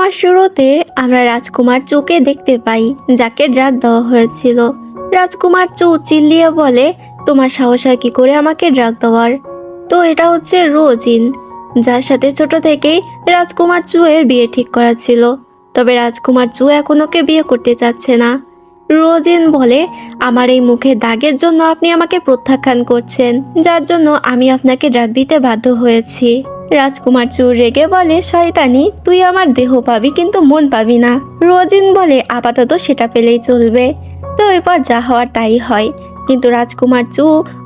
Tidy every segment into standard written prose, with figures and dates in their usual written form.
ড্রামার শুরুতে আমরা রাজকুমার চুকে দেখতে পাই, যাকে ড্রাগ দেওয়া হয়েছিল। রাজকুমার চু চিল্লিয়ে বলে, তোমার সাহস হয় কি করে আমাকে ড্রাগ দেওয়ার? তো এটা হচ্ছে রোজিন, যার সাথে ছোট থেকেই রাজকুমার চু এর বিয়ে ঠিক করা ছিল। তবে রাজকুমার চু এখন ওকে বিয়ে করতে চাচ্ছে না। রোজিন বলে, আমার এই মুখের দাগের জন্য আপনি আমাকে প্রত্যাখ্যান করছেন, যার জন্য আমি আপনাকে ড্রাগ দিতে বাধ্য হয়েছি। রাজকুমার চু রেগে বলে, শয়তানি, তুই আমার দেহ পাবি কিন্তু মন পাবি না। রোজিন বলে, আপাতত সেটা পেলেই চলবে। তো এরপর যা হওয়ার তাই হয়। কিন্তু রাজকুমার চু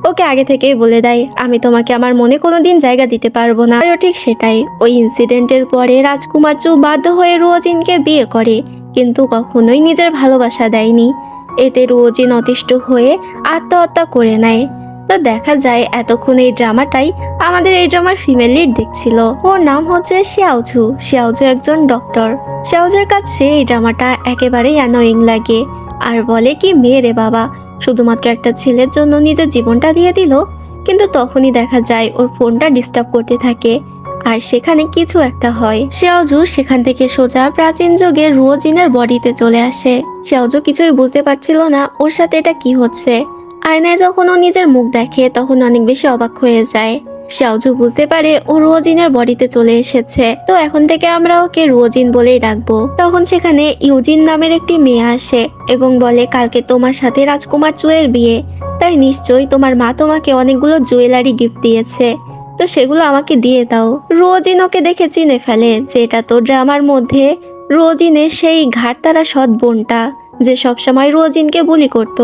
ওকে আগে থেকেই বলে দেয়, আমি তোমাকে আমার মনে কোনোদিন জায়গা দিতে পারবো না। আর ঠিক সেটাই, ওই ইনসিডেন্টের পরে রাজকুমার চু বাধ্য হয়ে রোজিনকে বিয়ে করে, কিন্তু কখনোই নিজের ভালোবাসা দেয়নি। এতে রোজিন অতিষ্ঠ হয়ে আত্মহত্যা করে নেয়। তো দেখা যায় এতক্ষণ এই ড্রামাটাই আমাদের এই ড্রামার ফিমেল লিড দেখছিল। ওর নাম হচ্ছে শিয়াওঝু। শিয়াওঝু একজন ডক্টর। শিয়াওঝুর কাছে এই ড্রামাটা একেবারেই অ্যানোয়িং লাগে, আর বলে কি, মেয়ে রে বাবা, শুধুমাত্র একটা ছেলের জন্য নিজের জীবনটা দিয়ে দিল। কিন্তু তখনই দেখা যায় ওর ফোনটা ডিস্টার্ব করতে থাকে, আর সেখানে কিছু একটা হয়। শিয়াওঝু সেখান থেকে সোজা প্রাচীন যুগের রুওজিনের বডিতে চলে আসে। শিয়াওঝু কিছুই বুঝতে পারছিল না ওর সাথে এটা কি হচ্ছে। আয়নায় যখন ও নিজের মুখ দেখে তখন অনেক বেশি অবাক হয়ে যায়। শিয়াওঝু বুঝতে পারে ও রুওজিনের বডিতে চলে এসেছে, তো এখন থেকে আমরা ওকে রুওজিন বলেই ডাকবো। তখন সেখানে ইউজিন নামের একটি মেয়ে আসে এবং বলে, কালকে তোমার সাথে রাজকুমার চুয়ের বিয়ে, তাই নিশ্চয়ই তোমার মা তোমাকে অনেকগুলো জুয়েলারি গিফট দিয়েছে, তো সেগুলো আমাকে দিয়ে দাও। রোজিন ওকে দেখে চিনে ফেলে যে এটা তো ড্রামার মধ্যে রোজিনের সেই ঘাটতারা সৎ বোনটা, যে সবসময় রোজিনকে বুলি করত।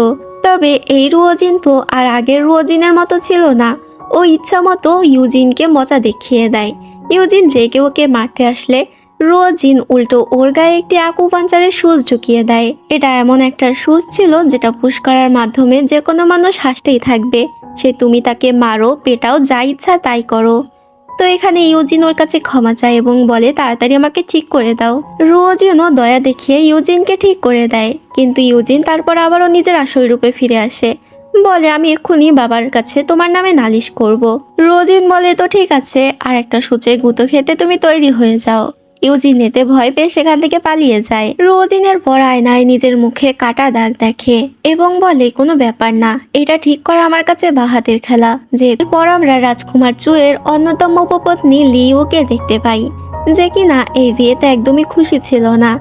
তবে এই রোজিন তো আর আগের রোজিনের মতো ছিল না। ও ইচ্ছা মতো ইউজিনকে মজা দেখিয়ে দেয়। ইউজিন রেগে ওকে মারতে আসলে রোজিন উল্টো ওর গায়ে একটি আকুপাঞ্চারের সুচ ঢুকিয়ে দেয়। এটা এমন একটা সুচ ছিল যেটা পুশ করার মাধ্যমে যে কোনো মানুষ হাসতেই থাকবে, সে তুমি তাকে মারো, পেটাও, যা ইচ্ছা তাই করো। তো এখানে ইউজিন ওর কাছে ক্ষমা চায় এবং বলে, তাড়াতাড়ি আমাকে ঠিক করে দাও। রোজিনও দয়া দেখিয়ে ইউজিনকে ঠিক করে দেয়, কিন্তু ইউজিন তারপর আবারও নিজের আসল রূপে ফিরে আসে। বলে, আমি এক্ষুনি বাবার কাছে তোমার নামে নালিশ করব। রোজিন বলে, তো ঠিক আছে, আর একটা সূচে গুঁতো খেতে তুমি তৈরি হয়ে যাও। ইউজিন এতে ভয় পেয়ে সেখান থেকে পালিয়ে যায়। রোজিনের পর আয়নায় নিজের মুখে কাটা দাগ দেখে এবং বলে, কোনো ব্যাপার না, এটা ঠিক করা আমার কাছে বাহাতের খেলা। যে পর আমরা রাজকুমার চুয়ের অন্যতম উপপত্নী লিউকে দেখতে পাই, যে কিনা এই বিয়েতে একদমই খুশি ছিল না।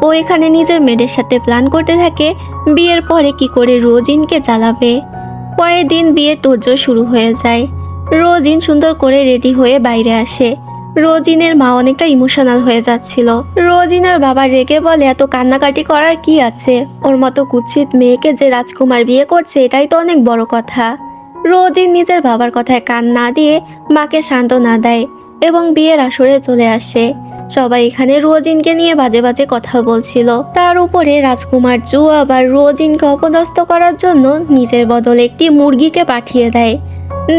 ও এখানে নিজের মেয়েদের সাথে প্ল্যান করতে থাকে বিয়ের পরে কি করে রোজিনকে জ্বালাবে। পরের দিন বিয়ের তোড়জোড় শুরু হয়ে যায়। রোজিন সুন্দর করে রেডি হয়ে বাইরে আসে। রোজিনের মা অনেকটা ইমোশনাল হয়ে যাচ্ছিল। রোজিনের বাবা রেগে বলে, এত কান্নাকাটি করার কি আছে, ওর মতো কুৎসিত মেয়েকে যে রাজকুমার বিয়ে করছে এটাই তো অনেক বড় কথা। রোজিন নিজের বাবার কথায় কান না দিয়ে মাকে সান্ত্বনা দেয় এবং বিয়ের আসরে চলে আসে। সবাই এখানে রোজিনকে নিয়ে বাজে বাজে কথা বলছিল। তার উপরে রাজকুমার জু আবার রোজিনকে অপদস্থ করার জন্য নিজের বদলে একটি মুরগিকে পাঠিয়ে দেয়,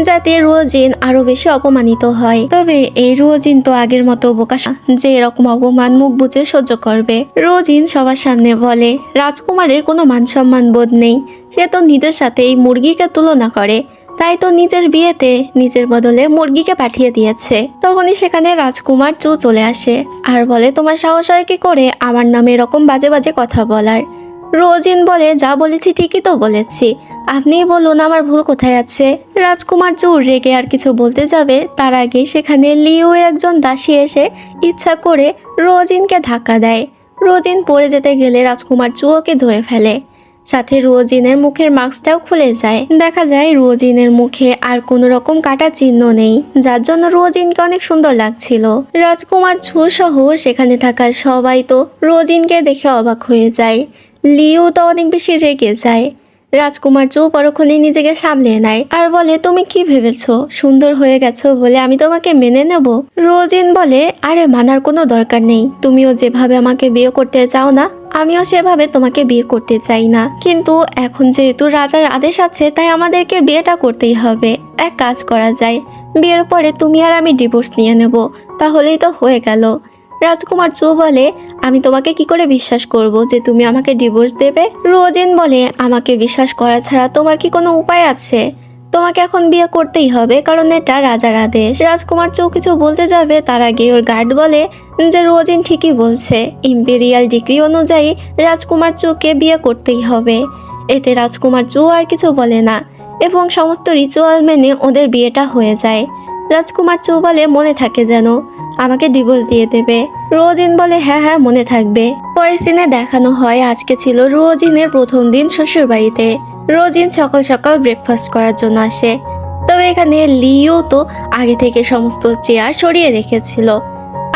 যাতে রোজিন আরো বেশি অপমানিত হয়। তবে এই রোজিন তো আগের মতো বোকা যে এরকম অপমান মুখ বুজে সহ্য করবে। রোজিন সবার সামনে বলে, রাজকুমারের কোনো মান সম্মান বোধ নেই, সে তো নিজের সাথে এই মুরগিকে তুলনা করে, তাই তো নিজের বিয়েতে নিজের বদলে মুরগিকে পাঠিয়ে দিয়েছে। তখনই সেখানে রাজকুমার চু চলে আসে আর বলে, তোমার সাহস হয় কি করে আমার নামে এরকম বাজে বাজে কথা বলার? রোজিন বলে, যা বলেছি ঠিকই তো বলেছি, আপনিই বলুন আমার ভুল কোথায় আছে। রাজকুমার চু রেগে আর কিছু বলতে যাবে তার আগে সেখানে লিও এর একজন দাসী এসে ইচ্ছা করে রোজিনকে ধাক্কা দেয়। রোজিন পড়ে যেতে গেলে রাজকুমার চু ওকে ধরে ফেলে, সাথে রোজিনের মুখের মাস্কটাও খুলে যায়। দেখা যায় রোজিনের মুখে আর কোনো রকম কাটা চিহ্ন নেই, যার জন্য রোজিনকে অনেক সুন্দর লাগছিল। রাজকুমার চু সহ সেখানে থাকা সবাই তো রোজিনকে দেখে অবাক হয়ে যায়। লিও তো অনেক বেশি রেগে যায়। রাজকুমার চু পরক্ষণেই নিজেকে সামলে নেয় আর বলে, তুমি কি ভেবেছো সুন্দর হয়ে গেছো বলে আমি তোমাকে মেনে নেব? রোজিন বলে, আরে মানার কোনো দরকার নেই, তুমিও যেভাবে আমাকে বিয়ে করতে চাও না আমিও সেভাবে তোমাকে বিয়ে করতে চাই না, কিন্তু এখন যেহেতু রাজার আদেশ আছে তাই আমাদেরকে বিয়েটা করতেই হবে। এক কাজ করা যায়, বিয়ের পরে তুমি আর আমি ডিভোর্স নিয়ে নেব, তাহলেই তো হয়ে গেল। রাজকুমার চু বলে, আমি তোমাকে কি করে বিশ্বাস করব যে তুমি আমাকে ডিভোর্স দেবে? রোজিন বলে, আমাকে বিশ্বাস করা ছাড়া তোমার কি কোনো উপায় আছে? তোমাকে এখন বিয়ে করতেই হবে, কারণ এটা রাজার আদেশ। রাজকুমার চৌ কিছু বলতে যাবে তার আগে ওর গার্ড বলে যে রোজিন ঠিকই বলছে, ইম্পেরিয়াল ডিগ্রি অনুযায়ী রাজকুমার চৌকে বিয়ে করতেই হবে। এতে রাজকুমার চৌ আর কিছু বলে না এবং সমস্ত রিচুয়াল মেনে ওদের বিয়েটা হয়ে যায়। রাজকুমার চৌ বলে মনে থাকে যেন, আমাকে ডিভোর্স দিয়ে দেবে। রোজিন বলে হ্যাঁ হ্যাঁ মনে থাকবে। পরের সিনে দেখানো হয় আজকে ছিল রোজিনের প্রথম দিন শ্বশুর বাড়িতে। রোজিন সকাল সকাল ব্রেকফাস্ট করার জন্য আসে, তবে এখানে লিও তো আগে থেকে সমস্ত চেয়ার সরিয়ে রেখেছিল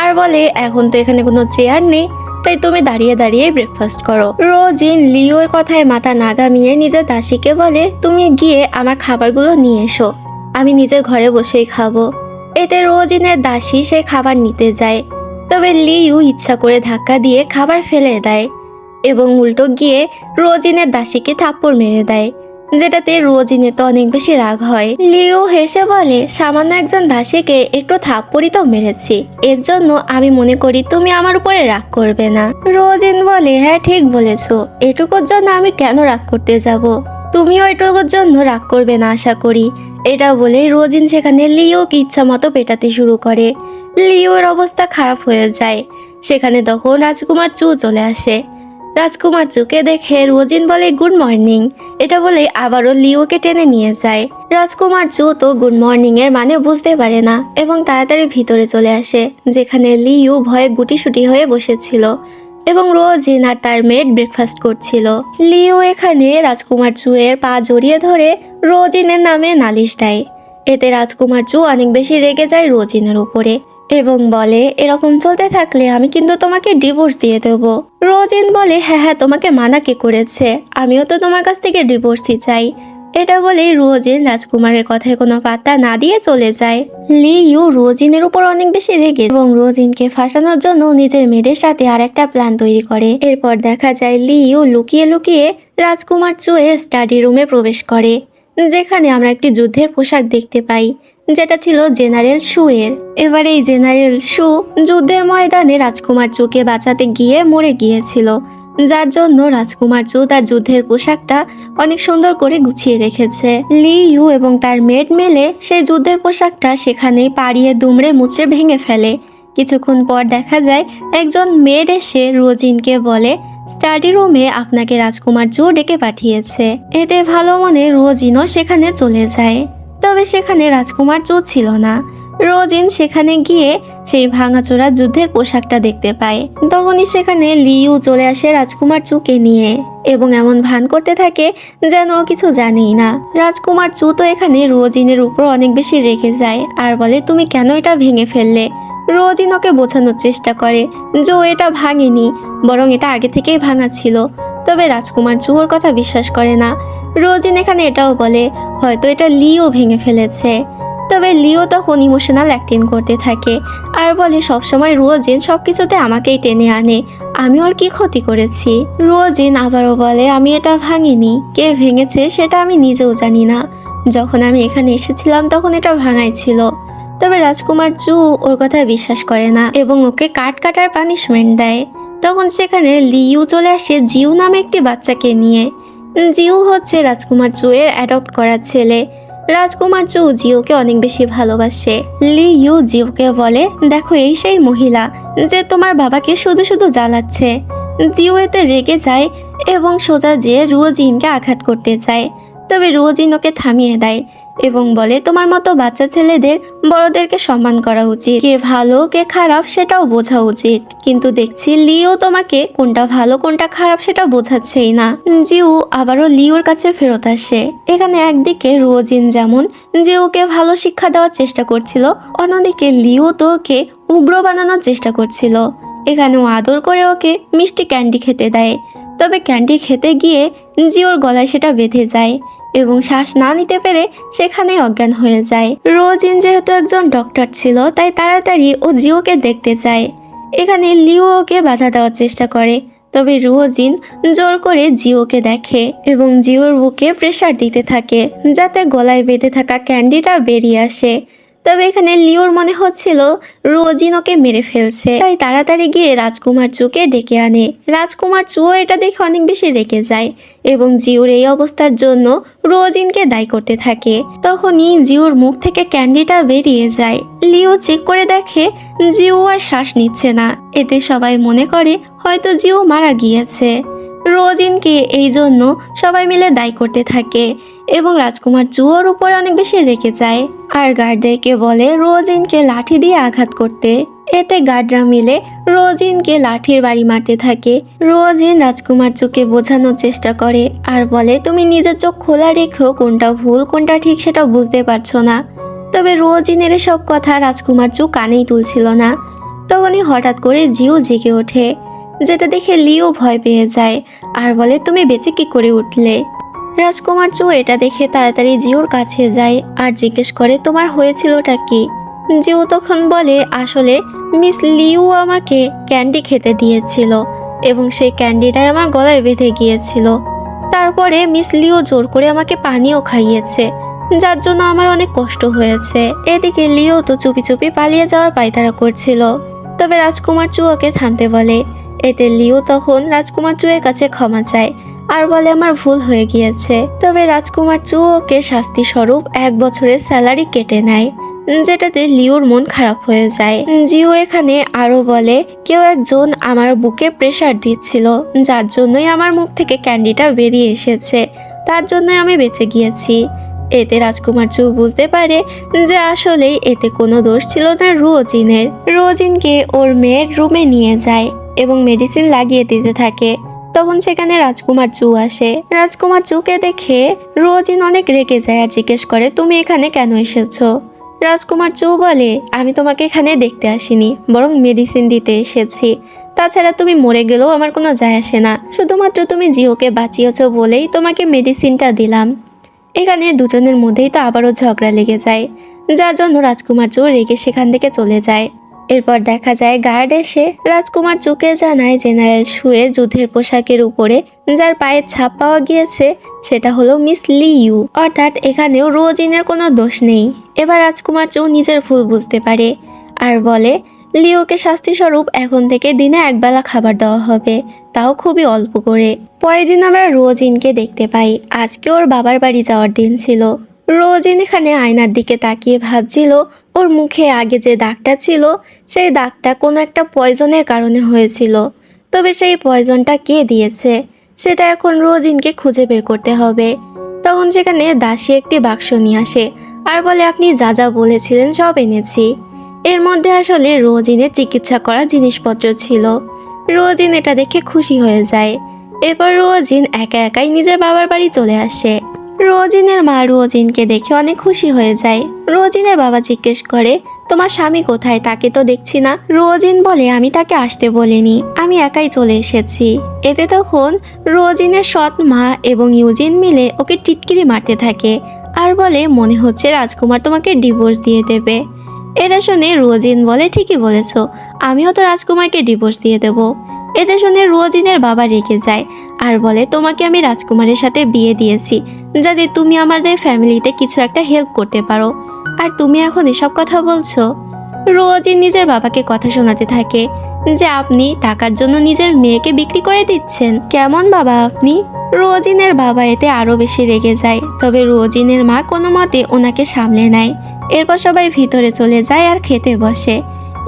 আর বলে এখন তো এখানে কোনো চেয়ার নেই, তাই তুমি দাঁড়িয়ে দাঁড়িয়ে ব্রেকফাস্ট করো। রোজিন লিওর কথায় মাথা না ঘামিয়ে নিজের দাসীকে বলে তুমি গিয়ে আমার খাবারগুলো নিয়ে এসো, আমি নিজের ঘরে বসেই খাবো। এতে রোজিনের দাসী সে খাবার নিতে যায়, তবে লিউ ইচ্ছা করে ধাক্কা দিয়ে খাবার ফেলে দেয় এবং উল্টো গিয়ে রোজিনের দাসীকে থাপ্পড় মেরে দেয়, যেটাতে রোজিনে তো অনেক বেশি রাগ হয়। লিও হেসে বলে সামান্য একজন দাসীকে একটু থাপ্পড়ই তো মেরেছি, এর জন্য আমি মনে করি তুমি আমার উপরে রাগ করবে না। রোজিন বলে হ্যাঁ ঠিক বলেছো, এটুকুর জন্য আমি কেন রাগ করতে যাব, তুমিও এটুকুর জন্য রাগ করবে না আশা করি। এটা বলে রোজিন সেখানে লিওকে ইচ্ছা মতো পেটাতে শুরু করে। লিওর অবস্থা খারাপ হয়ে যায়। সেখানে তখন রাজকুমার চু চলে আসে। রাজকুমার চুকে দেখে রোজিন বলে গুড মর্নিং, এটা বলে আবারও লিওকে টেনে নিয়ে যায়। রাজকুমার চু তো গুড মর্নিং এর মানে বুঝতে পারে না এবং তাড়াতাড়ি ভিতরে চলে আসে, যেখানে লিও ভয়ে গুটিসুটি হয়ে বসেছিল এবং রোজিন আর তার মেয়ের ব্রেকফাস্ট করছিল। লিও এখানে রাজকুমার চুয়ের পা জড়িয়ে ধরে রোজিনের নামে নালিশ দেয়। এতে রাজকুমার চু অনেক বেশি রেগে যায় রোজিনের উপরে এবং বলে এরকম চলতে থাকলে আমি কিন্তু তোমাকে ডিভোর্স দিয়ে দেব। রোজিন বলে হ্যাঁ হ্যাঁ তোমাকে মানা কে করেছে, আমিও তো তোমার কাছ থেকে ডিভোর্সই চাই। এটা বলে রোজিন রাজকুমারের কথায় কোনো পাত্তা না দিয়ে চলে যায়। লিও রোজিনের উপর অনেক বেশি রেগে এবং রোজিনকে ফাঁসানোর জন্য নিজের মেয়ের সাথে আর একটা প্ল্যান তৈরি করে। এরপর দেখা যায় লিও লুকিয়ে লুকিয়ে রাজকুমার চুয়ের স্টাডি রুমে প্রবেশ করে, যেখানে আমরা একটি যুদ্ধের পোশাক দেখতে পাই, যেটা ছিল জেনারেল শু এর। এবার এই জেনারেল শু যুদ্ধের ময়দানে রাজকুমার চুকে বাঁচাতে গিয়ে মরে গিয়েছিল, যার জন্য রাজকুমার চু তার যুদ্ধের পোশাকটা অনেক সুন্দর করে গুছিয়ে রেখেছে। লি ইউ এবং তার মেড মিলে সেই যুদ্ধের পোশাকটা সেখানেই পাড়িয়ে দুমড়ে মুচড়ে ভেঙে ফেলে। কিছুক্ষণ পর দেখা যায় একজন মেড এসে রোজিনকে বলে স্টাডি রুমে আপনাকে রাজকুমার চু ডেকে পাঠিয়েছে। এতে ভালো মনে রোজিনও সেখানে চলে যায়, তবে সেখানে রাজকুমার চু ছিল না। রোজিন সেখানে গিয়ে সেই ভাঙাচোরা যুদ্ধের পোশাকটা দেখতে পায়। তখনই সেখানে লিউ চলে আসে রাজকুমার চুকে নিয়ে এবং এমন ভান করতে থাকে যেন ও কিছু জানেই না। রাজকুমার চু তো এখানে রোজিনের উপর অনেক বেশি রেগে যায় আর বলে তুমি কেন এটা ভেঙে ফেললে। রোজিন ওকে বোঝানোর চেষ্টা করে যে ও এটা ভাঙেনি, বরং এটা আগে থেকেই ভাঙা ছিল, তবে রাজকুমার চু ওর কথা বিশ্বাস করে না। রোজিন এখানে এটাও বলে হয়তো এটা লিও ভেঙে ফেলেছে, তবে লিও তখন ইমোশনাল অ্যাক্টিং করতে থাকে আর বলে সবসময় রোজিন সবকিছুতে আমাকেই টেনে আনে, আমি ওর কি ক্ষতি করেছি। রোজিন আবারও বলে আমি এটা ভাঙিনি, কে ভেঙেছে সেটা আমি নিজেও জানি না, যখন আমি এখানে এসেছিলাম তখন এটা ভাঙাই ছিল। তবে রাজকুমার চু ওর কথা বিশ্বাস করে না এবং ওকে কাট কাটার পানিশমেন্ট দেয়। তখন সেখানে লিউ চলে আসে জিউ নামে একটি বাচ্চাকে নিয়ে। জিউ হচ্ছে রাজকুমার চু এর অ্যাডপ্ট করা ছেলে। রাজকুমার চু জিওকে অনেক বেশি ভালোবাসে। লি ইউ জিওকে বলে দেখো এই সেই মহিলা যে তোমার বাবাকে শুধু শুধু জ্বালাচ্ছে। জিও এতে রেগে যায় এবং সোজা যেয়ে রোজিনকে আঘাত করতে চায়, তবে রোজিন ওকে থামিয়ে দেয় এবং বলে তোমার মতো বাচ্চা ছেলেদের বড়দেরকে সম্মান করা উচিত, কে ভালো কে খারাপ সেটাও বোঝা উচিত। কিন্তু দেখছি লিও তোমাকে কোনটা ভালো কোনটা খারাপ সেটা বোঝাচ্ছেই না। জিউ আবারও লিওর কাছে ফেরত আসে। এখানে একদিকে রোজিন যেমন জিউকে ভালো শিক্ষা দেওয়ার চেষ্টা করছিল, অন্যদিকে লিও তো ওকে উগ্র বানানোর চেষ্টা করছিল। এখানেও আদর করে ওকে মিষ্টি ক্যান্ডি খেতে দেয়, তবে ক্যান্ডি খেতে গিয়ে জিওর গলায় সেটা বেঁধে যায় এবং শ্বাস না নিতে পেরে সেখানেই অজ্ঞান হয়ে যায়। রোজিন যেহেতু একজন ডক্টর ছিল তাই তাড়াতাড়ি ও জিওকে দেখতে চায়। এখানে লিও ওকে বাধা দেওয়ার চেষ্টা করে, তবে রোজিন জোর করে জিওকে দেখে এবং জিওর বুকে প্রেসার দিতে থাকে যাতে গলায় বেঁধে থাকা ক্যান্ডিটা বেরিয়ে আসে। তবে এখানে লিওর মনে হচ্ছিল রোজিন ওকে মেরে ফেলছে, তাই তাড়াতাড়ি গিয়ে রাজকুমার চুকে ডেকে আনে। রাজকুমার চুও এটা দেখে অনেক বেশি রেগে যায় এবং জিউর এই অবস্থার জন্য রোজিনকে দায়ী করতে থাকে। তখনই জিউর মুখ থেকে ক্যান্ডিটা বেরিয়ে যায়। লিও চেক করে দেখে জিউ আর শ্বাস নিচ্ছে না। এতে সবাই মনে করে হয়তো জিউ মারা গিয়েছে। রোজিনকে এই জন্য সবাই মিলে দায়ী করতে থাকে এবং রাজকুমার চুয়োর উপরে অনেক বেশি রেগে যায় আর গার্ডদেরকে বলে রোজিনকে লাঠি দিয়ে আঘাত করতে। এতে গার্ডরা মিলে রোজিনকে লাঠির বাড়ি মারতে থাকে। রোজিন রাজকুমার চুকে বোঝানোর চেষ্টা করে আর বলে তুমি নিজের চোখ খোলা রেখেও কোনটা ভুল কোনটা ঠিক সেটা বুঝতে পারছো না। তবে রোজিনের সব কথা রাজকুমার চু কানেই তুলছিল না। তখনই হঠাৎ করে জিও জেগে ওঠে, যেটা দেখে লিও ভয় পেয়ে যায় আর বলে তুমি বেঁচে কি করে উঠলে। রাজকুমার চু এটা দেখে তাড়াতাড়ি জিওর কাছে যায় আর জিজ্ঞেস করে তোমার হয়েছিলটা কি। জিও তখন বলে আসলে মিস লিউ আমাকে ক্যান্ডি খেতে দিয়েছিল এবং সেই ক্যান্ডিটাই আমার গলায় বেঁধে গিয়েছিল। তারপরে মিস লিও জোর করে আমাকে পানিও খাইয়েছে, যার জন্য আমার অনেক কষ্ট হয়েছে। এদিকে লিও তো চুপি চুপি পালিয়ে যাওয়ার পায়তারা করছিল, তবে রাজকুমার চু ওকে থামতে বলে। এতে লিও তখন রাজকুমার চুয়ের কাছে ক্ষমা চায় আর বলে আমার ভুল হয়ে গিয়েছে। তবে রাজকুমার চু ওকে শাস্তি স্বরূপ 1 বছরের স্যালারি কেটে নেয়, যেটাতে লিওর মন খারাপ হয়ে যায়। জিও এখানে আরো বলে কেউ একজন আমার বুকে প্রেসার দিচ্ছিল, যার জন্যই আমার মুখ থেকে ক্যান্ডিটা বেরিয়ে এসেছে, তার জন্যই আমি বেঁচে গিয়েছি। এতে রাজকুমার চু বুঝতে পারে যে আসলেই এতে কোনো দোষ ছিল না রোজিনের। রোজিনকে ওর মেয়ের রুমে নিয়ে যায় এবং মেডিসিন লাগিয়ে দিতে থাকে। তখন সেখানে রাজকুমার চু আসে। রাজকুমার চুকে দেখে রোজিন অনেক রেগে যায় আর জিজ্ঞেস করে তুমি এখানে কেন এসেছো। রাজকুমার চু বলে আমি তোমাকে এখানে দেখতে আসিনি, বরং মেডিসিন দিতে এসেছি। তাছাড়া তুমি মরে গেলেও আমার কোনো যায় আসে না, শুধুমাত্র তুমি জিওকে বাঁচিয়েছো বলেই তোমাকে মেডিসিনটা দিলাম। এখানে দুজনের মধ্যেই তো আবারও ঝগড়া লেগে যায়, যার জন্য রাজকুমার চু রেগে সেখান থেকে চলে যায়। এরপর দেখা যায় গার্ড এসে রাজকুমার চুকে জানায় জেনারেল শুয়ের যুদ্ধের পোশাকের উপরে যার পায়ের ছাপ পাওয়া গিয়েছে সেটা হলো মিস লিউ, অর্থাৎ এখানেও রোজিনের কোনো দোষ নেই। এবার রাজকুমার চু নিজের ভুল বুঝতে পারে আর বলে লিওকে শাস্তি স্বরূপ এখন থেকে দিনে 1 বেলা খাবার দেওয়া হবে, তাও খুবই অল্প করে। পরের দিন আমরা রোজিনকে দেখতে পাই। আজকে ওর বাবার বাড়ি যাওয়ার দিন ছিল। রোজিন এখানে আয়নার দিকে তাকিয়ে ভাবছিল ওর মুখে আগে যে দাগটা ছিল সেই দাগটা কোনো একটা পয়জনের কারণে হয়েছিল। তবে সেই পয়জনটা কে দিয়েছে সেটা এখন রোজিনকে খুঁজে বের করতে হবে। তখন সেখানে দাসী একটি বাক্স নিয়ে আসে আর বলে আপনি যা যা বলেছিলেন সব এনেছি। এর মধ্যে আসলে রোজিনের চিকিৎসা করা জিনিসপত্র ছিল। রোজিন এটা দেখে খুশি হয়ে যায়। এরপর রোজিন একা একাই নিজের বাবার বাড়ি চলে আসে। রোজিনের মা রোজিনকে দেখে অনেক খুশি হয়ে যায়। রোজিনের বাবা জিজ্ঞেস করে তোমার স্বামী কোথায়, তাকে তো দেখছি না। রোজিন বলে আমি তাকে আসতে বলিনি, আমি একাই চলে এসেছি। এতে তখন রোজিনের সৎ মা এবং ইউজিন মিলে ওকে টিটকিরি মারতে থাকে আর বলে মনে হচ্ছে রাজকুমার তোমাকে ডিভোর্স দিয়ে দেবে। এটা শুনে রোজিন বলে ঠিকই বলেছ, আমিও তো রাজকুমারকে ডিভোর্স দিয়ে দেব। এটা শুনে রোজিনের বাবা রেগে যায় আর বলে তোমাকে আমি রাজকুমারের সাথে বিয়ে দিয়েছি যাতে তুমি আমাদের ফ্যামিলিতে কিছু একটা হেল্প করতে পারো, আর তুমি এখন এসব কথা বলছো। রোজিন নিজের বাবাকে কথা শোনাতে থাকে যে আপনি টাকার জন্য নিজের মেয়েকে বিক্রি করে দিচ্ছেন, কেমন বাবা আপনি। রোজিনের বাবা এতে আরো বেশি রেগে যায়। তবে রোজিনের মা কোনো মতে ওনাকে সামলে নেয়। এরপর সবাই ভিতরে চলে যায় আর খেতে বসে।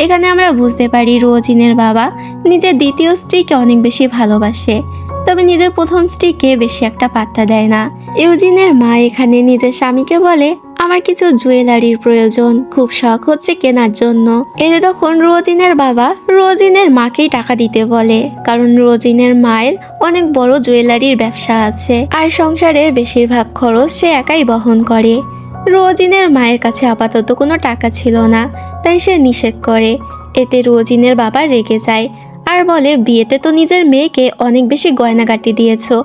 এখানে আমরা বুঝতে পারি রোজিনের বাবা নিজের দ্বিতীয় স্ত্রীকে অনেক বেশি ভালোবাসে, তবে নিজের প্রথম স্ত্রীকে বেশি একটা পাত্তা দেয় না। ইউজিনের মা এখানে নিজের স্বামীকে বলে আমার কিছু জুয়েলারির প্রয়োজন, খুব শখ হচ্ছে কেনার জন্য। এতে তখন রোজিনের বাবা রোজিনের মাকেই টাকা দিতে বলে, কারণ রোজিনের মায়ের অনেক বড় জুয়েলারির ব্যবসা আছে আর সংসারের বেশিরভাগ খরচ সে একাই বহন করে। রোজিনের মায়ের কাছে আপাতত কোনো টাকা ছিল না, তাই সে নিষেধ করে। এতে রোজিনের বাবা রেগে যায় আর বলে বিয়েতে তো নিজের মেয়েকে অনেক বেশি গয়নাগাটি দিয়েছো,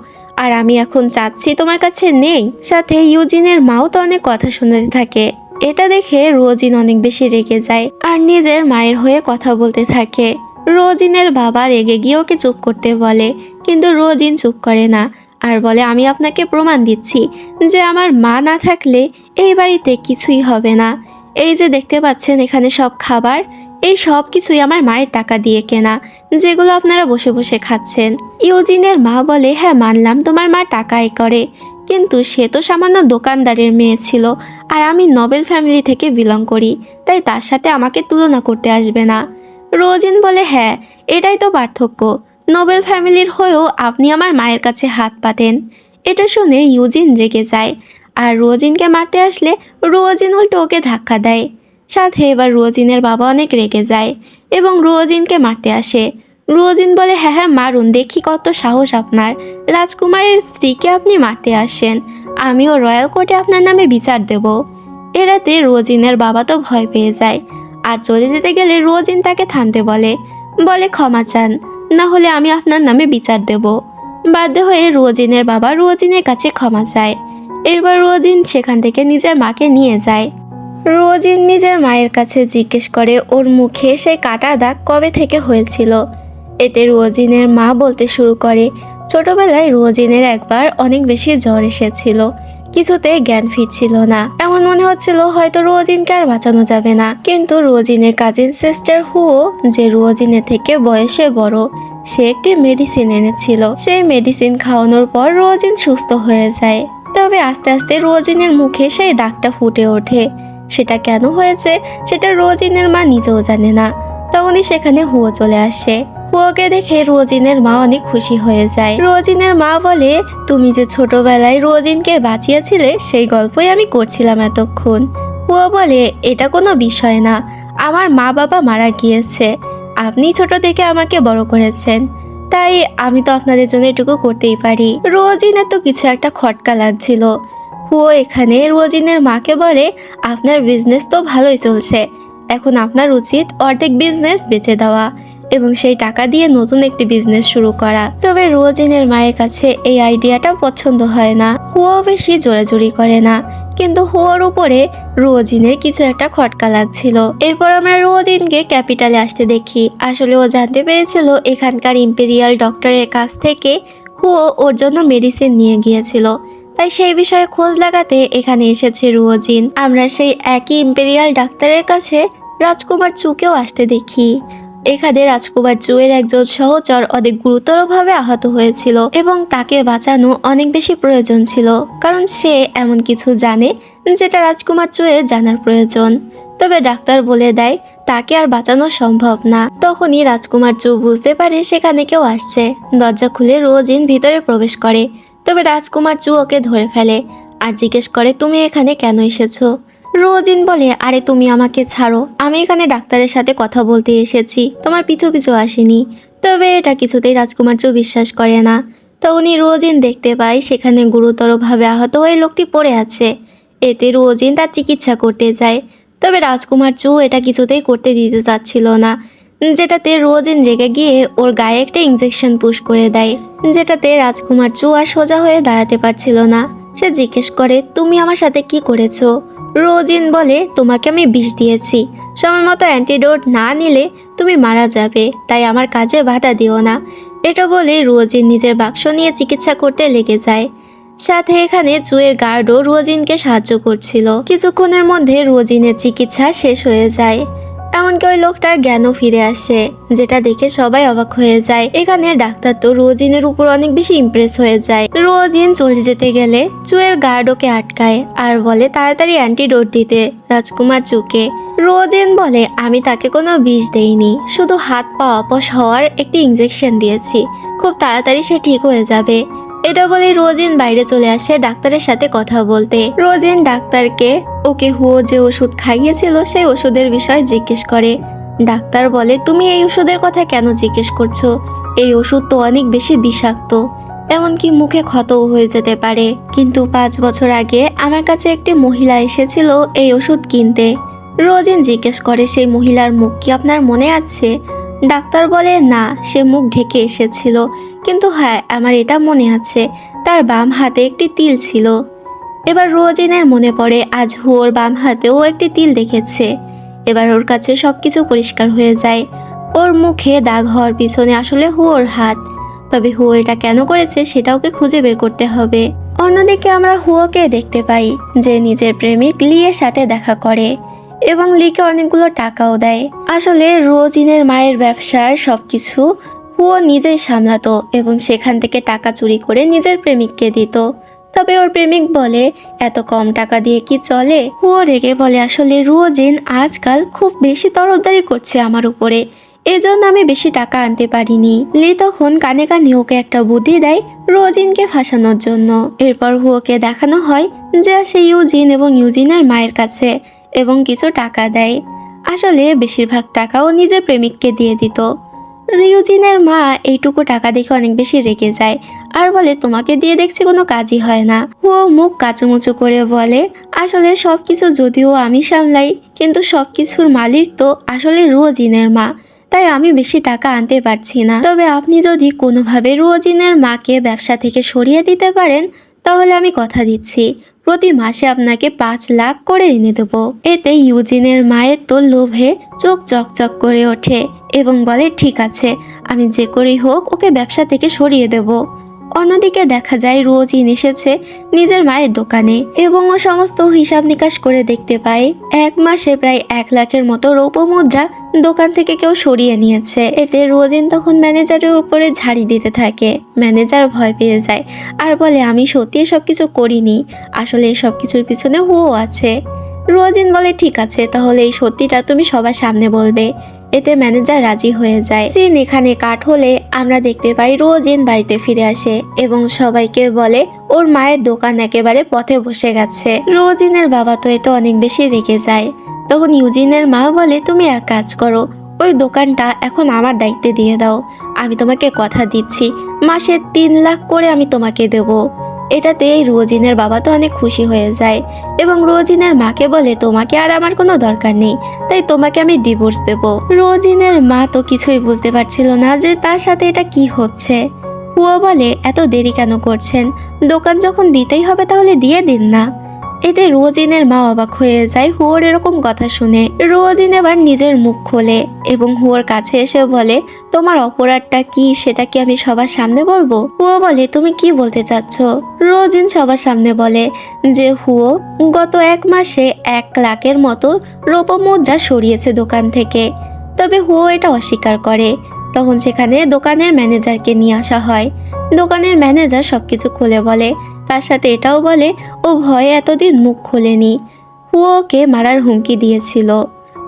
আর আমি এখন চাচ্ছি তোমার কাছে নেই। সাথে ইউজিনের মাও তো অনেক কথা শুনতে থাকে। এটা দেখে রোজিন অনেক বেশি রেগে যায় আর নিজের মায়ের হয়ে কথা বলতে থাকে। রোজিনের বাবা রেগে গিয়ে ওকে চুপ করতে বলে, কিন্তু রোজিন চুপ করে না আর বলে আমি আপনাকে প্রমাণ দিচ্ছি যে আমার মা না থাকলে এই বাড়িতে কিছুই হবে না। এই যে দেখতে পাচ্ছেন এখানে সব খাবার, এই সব কিছুই আমার মায়ের টাকা দিয়ে কেনা, যেগুলো আপনারা বসে বসে খাচ্ছেন। ইউজিনের মা বলে, হ্যাঁ মানলাম তোমার মা টাকা আয় করে, কিন্তু সে তো সামান্য দোকানদারের মেয়ে ছিল, আর আমি নোবেল ফ্যামিলি থেকে বিলং করি, তাই তার সাথে আমাকে তুলনা করতে আসবে না। রোজিন বলে, হ্যাঁ এটাই তো পার্থক্য, নোবেল ফ্যামিলির হয়েও আপনি আমার মায়ের কাছে হাত পাতেন। এটা শুনে ইউজিন রেগে যায়, আর রোজিনকে মারতে আসলে রোজিন উল্টো ওকে ধাক্কা দেয়। সাথে এবার রোজিনের বাবা অনেক রেগে যায় এবং রোজিনকে মারতে আসে। রোজিন বলে, হ্যাঁ হ্যাঁ মারুন, দেখি কত সাহস আপনার, রাজকুমারের স্ত্রীকে আপনি মারতে আসেন, আমিও রয়্যাল কোর্টে আপনার নামে বিচার দেব। এরাতে রোজিনের বাবা তো ভয় পেয়ে যায়, আর চলে যেতে গেলে রোজিন তাকে থামতে বলে, ক্ষমা চান, না হলে আমি আপনার নামে বিচার দেব। বাধ্য হয়ে রোজিনের বাবা রোজিনের কাছে ক্ষমা চায়। এরপর রোজিন সেখান থেকে নিজের মাকে নিয়ে যায়। রোজিন নিজের মায়ের কাছে জিজ্ঞেস করে ওর মুখে সেই কাটা দাগ কবে থেকে হয়েছিল। এতে রোজিনের মা বলতে শুরু করে, ছোটবেলায় রোজিনের একবার অনেক বেশি জ্বর এসেছিল, কিছুতে জ্ঞান ফিরছিল না, এমন মনে হচ্ছিল হয়তো রোজিনকে আর বাঁচানো যাবে না। কিন্তু রোজিনের কাজিন সিস্টার হুও, যে রোজিনের থেকে বয়সে বড়, সে একটি মেডিসিন এনেছিল। সেই মেডিসিন খাওয়ানোর পর রোজিন সুস্থ হয়ে যায়। তবে আস্তে আস্তে রোজিনের মুখে সেই দাগটা ফুটে ওঠে। সেটা কেন হয়েছে সেটা রোজিনের মা নিজেও জানে না। তখনই সেখানে হুয়ো চলে আসে। হুয়োকে দেখে রোজিনের মা অনেক খুশি হয়ে যায়। রোজিনের মা বলে, তুমি যে ছোটবেলায় রোজিনকে বাঁচিয়েছিলে সেই গল্পই আমি করছিলাম এতক্ষণ। হুয়ো বলে, এটা কোনো বিষয় না, আমার মা বাবা মারা গিয়েছে, আপনি ছোট থেকে আমাকে বড় করেছেন, তাই আমি তো আপনাদের জন্য এটুকু করতেই পারি। রোজিনের তো কিছু একটা খটকা লাগছিল। হুয়ো এখানে রোজিনের মাকে বলে, আপনার বিজনেস তো ভালোই চলছে, এখন আপনার উচিত অর্ধেক বিজনেস বেচে দেওয়া এবং সেই টাকা দিয়ে নতুন একটি বিজনেস শুরু করা। তবে রোজিনের মায়ের কাছে এই আইডিয়াটা পছন্দ হয় না। হুয়ো বেশি জোরাজুরি করে না, কিন্তু হুয়োর উপরে রোজিনের কিছু একটা খটকা লাগছিল। এরপর আমরা রোজিনকে ক্যাপিটালে আসতে দেখি। আসলে ও জানতে পেরেছিল এখানকার ইম্পেরিয়াল ডক্টরের কাছ থেকে হুয়ো ওর জন্য মেডিসিন নিয়ে গিয়েছিল, তাই সেই বিষয়ে খোঁজ লাগাতে এখানে এসেছে রোজিন। আমরা সেই একই ইম্পেরিয়াল ডাক্তারের কাছে রাজকুমার চুকেও আসতে দেখি। এখানে রাজকুমার চুয়ের একজন সহচর অনেক গুরুতরভাবে আহত হয়েছিল এবং তাকে বাঁচানো অনেক বেশি প্রয়োজন ছিল, কারণ সে এমন কিছু জানে যেটা রাজকুমার চুয়ের জানার প্রয়োজন। তবে ডাক্তার বলে দেয় তাকে আর বাঁচানো সম্ভব না। তখনই রাজকুমার চু বুঝতে পারে সেখানে কেউ আসছে। দরজা খুলে রোজিন ভিতরে প্রবেশ করে, তবে রাজকুমার চু ওকে ধরে ফেলে আর জিজ্ঞেস করে, তুমি এখানে কেন এসেছো? রোজিন বলে, আরে তুমি আমাকে ছাড়ো, আমি এখানে ডাক্তারের সাথে কথা বলতে এসেছি, তোমার পিছু পিছু আসিনি। তবে এটা কিছুতেই রাজকুমার চু বিশ্বাস করে না। তখনই রোজিন দেখতে পায় সেখানে গুরুতরভাবে আহত হয়ে লোকটি পড়ে আছে। এতে রোজিন তার চিকিৎসা করতে যায়, তবে রাজকুমার চু এটা কিছুতেই করতে দিতে চাচ্ছিল না, যেটাতে রোজিন রেগে গিয়ে ওর গায়ে একটা ইঞ্জেকশন পুশ করে দেয়, যেটাতে রাজকুমার চু আর সোজা হয়ে দাঁড়াতে পারছিল না। সে জিজ্ঞেস করে, তুমি আমার সাথে কি করেছো? রোজিন বলে, তোমাকে আমি বিষ দিয়েছি, সময় মতো অ্যান্টিডোট না নিলে তুমি মারা যাবে, তাই আমার কাজে বাধা দিও না। এটা বলে রোজিন নিজের বাক্স নিয়ে চিকিৎসা করতে লেগে যায়। সাথে এখানে চুয়ের গার্ডও রোজিনকে সাহায্য করছিল। কিছুক্ষণের মধ্যে রোজিনের চিকিৎসা শেষ হয়ে যায়, এমনকি ওই লোকটার জ্ঞানও ফিরে আসে, যেটা দেখে সবাই অবাক হয়ে যায়। এখানে ডাক্তার তো রোজিনের উপর অনেক বেশি ইমপ্রেস হয়ে যায়। রোজিন চলে যেতে গেলে চুয়ের গার্ড ওকে আটকায় আর বলে তাড়াতাড়ি অ্যান্টিডোট দিতে রাজকুমার চুকে। রোজিন বলে, আমি তাকে কোনো বিষ দেইনি, শুধু হাত পা অপস হওয়ার একটি ইঞ্জেকশন দিয়েছি, খুব তাড়াতাড়ি সে ঠিক হয়ে যাবে। এটা বলে রোজিন বাইরে চলে আসে ডাক্তারের সাথে কথা বলতে। রোজিন ডাক্তারকে ওকে হুয়ো যে ওষুধ খাইয়েছিল সেই ওষুধের বিষয়ে জিজ্ঞেস করে। ডাক্তার বলে, তুমি এই ওষুধের কথা কেন জিজ্ঞেস করছো? এই ওষুধ তো অনেক বেশি বিষাক্ত, এমনকি মুখে ক্ষতও হয়ে যেতে পারে। কিন্তু 5 বছর আগে আমার কাছে একটি মহিলা এসেছিল এই ওষুধ কিনতে। রোজিন জিজ্ঞেস করে, সেই মহিলার মুখ কি আপনার মনে আছে? ডাক্তার বলে, না, সে মুখ ঢেকে এসেছিল, কিন্তু হ্যাঁ আমার এটা মনে আছে, তার বাম হাতে একটি তিল ছিল। এবার রোজিনের মনে পড়ে আজ হুয়োর বাম হাতেও একটি তিল দেখেছে। এবার ওর কাছে সবকিছু পরিষ্কার হয়ে যায়। ওর মুখে দাগ হওয়ার পিছনে আসলে হুয়োর হাত। তবে হুয়ো এটা কেন করেছে সেটা ওকে খুঁজে বের করতে হবে। অন্যদিকে আমরা হুয়োকে দেখতে পাই যে নিজের প্রেমিক লিয়ের সাথে দেখা করে। এবং লিকে অনেকগুলো টাকাও দেয়। আসলে রোজিনের মায়ের ব্যবসার সবকিছু হুয়ো নিজেই সামলাতো এবং সেখান থেকে টাকা চুরি করে নিজের প্রেমিককে দিত। তবে ওর প্রেমিক বলে এত কম টাকা দিয়ে কি চলে। হুয়ো রেগে বলে আসলে রোজিন আজকাল খুব বেশি তরফদারি করছে আমার উপরে, এজন্য আমি বেশি টাকা আনতে পারিনি। লি তখন কানে কানে ওকে একটা বুদ্ধি দেয় রোজিনকে ফাঁসানোর জন্য। এরপর হুয়োকে দেখানো হয় যে সে ইউজিন এবং ইউজিনের মায়ের কাছে এবং কিছু টাকা দেয়। আসলে বেশিরভাগ টাকাও নিজের প্রেমিককে দিয়ে দিত। রিউজিনের মা এইটুকু টাকা দেখে অনেক বেশি রেগে যায় আর বলে তোমাকে দিয়ে দেখছি কোনো কাজই হয় না। ও মুখ কাচুমুচু করে বলে আসলে সবকিছু যদিও আমি সামলাই, কিন্তু সবকিছুর মালিক তো আসলে রুয়োজিনের মা, তাই আমি বেশি টাকা আনতে পারছি না। তবে আপনি যদি কোনোভাবে রুয়োজিনের মাকে ব্যবসা থেকে সরিয়ে দিতে পারেন তাহলে আমি কথা দিচ্ছি প্রতি মাসে আপনাকে 5 লাখ করে এনে দেবো। এতে ইউজিনের মায়ের তো লোভে চোখ চকচক করে ওঠে এবং বলে ঠিক আছে, আমি যে করেই হোক ওকে ব্যবসা থেকে সরিয়ে দেব। অন্যদিকে দেখা যায় রোজিন এসেছে নিজের মায়ের দোকানে এবং ও সমস্ত হিসাব নিকাশ করে দেখতে পায় 1 মাসে প্রায় 1 লাখের মতো রৌপ্য মুদ্রা দোকান থেকে কেউ সরিয়ে নিয়েছে। এতে রোজিন তখন ম্যানেজারের উপরে ঝাড়ি দিতে থাকে। ম্যানেজার ভয় পেয়ে যায় আর বলে আমি সত্যি সবকিছু করিনি, আসলে এই সবকিছুর পিছনে হুও আছে। রোজিন বলে ঠিক আছে, তাহলে এই সত্যিটা তুমি সবার সামনে বলবে। এতে ম্যানেজার রাজি হয়ে যায়। সিন এখানে কাট হলে আমরা দেখতে পাই রোজিন বাড়িতে ফিরে আসে এবং সবাইকে বলে ওর মায়ের দোকান একেবারে পথে বসে গেছে। রোজিনের বাবা তো এতে অনেক বেশি রেগে যায়। তখন ইউজিনের মা বলে তুমি এক কাজ করো, ওই দোকানটা এখন আমার দায়িত্বে দিয়ে দাও, আমি তোমাকে কথা দিচ্ছি মাসে 3 লাখ করে আমি তোমাকে দেবো। এটাতে রোজিনের বাবা তো অনেক খুশি হয়ে যায় এবং রোজিনের মাকে বলে তোমাকে আর আমার কোনো দরকার নেই, তাই তোমাকে আমি ডিভোর্স দেব। রোজিনের মা তো কিছুই বুঝতে পারছিল না যে তার সাথে এটা কি হচ্ছে। হুয়ো বলে এত দেরি কেন করছেন, দোকান যখন দিতেই হবে তাহলে দিয়ে দিন না। এতে রোজিনের মা অবাক হয়ে যায় হুয়োর এরকম কথা শুনে। রোজিন এবার নিজের মুখ খোলে এবং হুয়োর কাছে এসে বলে তোমার অপরাধটা কি সেটা কি আমি সবার সামনে বলবো। হুয়ো বলে তুমি কি বলতে চাচ্ছ। রোজিন সবার সামনে বলে যে হুয়ো গত 1 মাসে 1 লাখের মতো রৌপ্য মুদ্রা সরিয়েছে দোকান থেকে। তবে হুয়ো এটা অস্বীকার করে। তখন সেখানে দোকানের ম্যানেজারকে নিয়ে আসা হয়। দোকানের ম্যানেজার সবকিছু খুলে বলে, তার সাথে এটাও বলে ও ভয়ে এতদিন মুখ খোলেনি, হুয়োকে মারার হুমকি দিয়েছিল।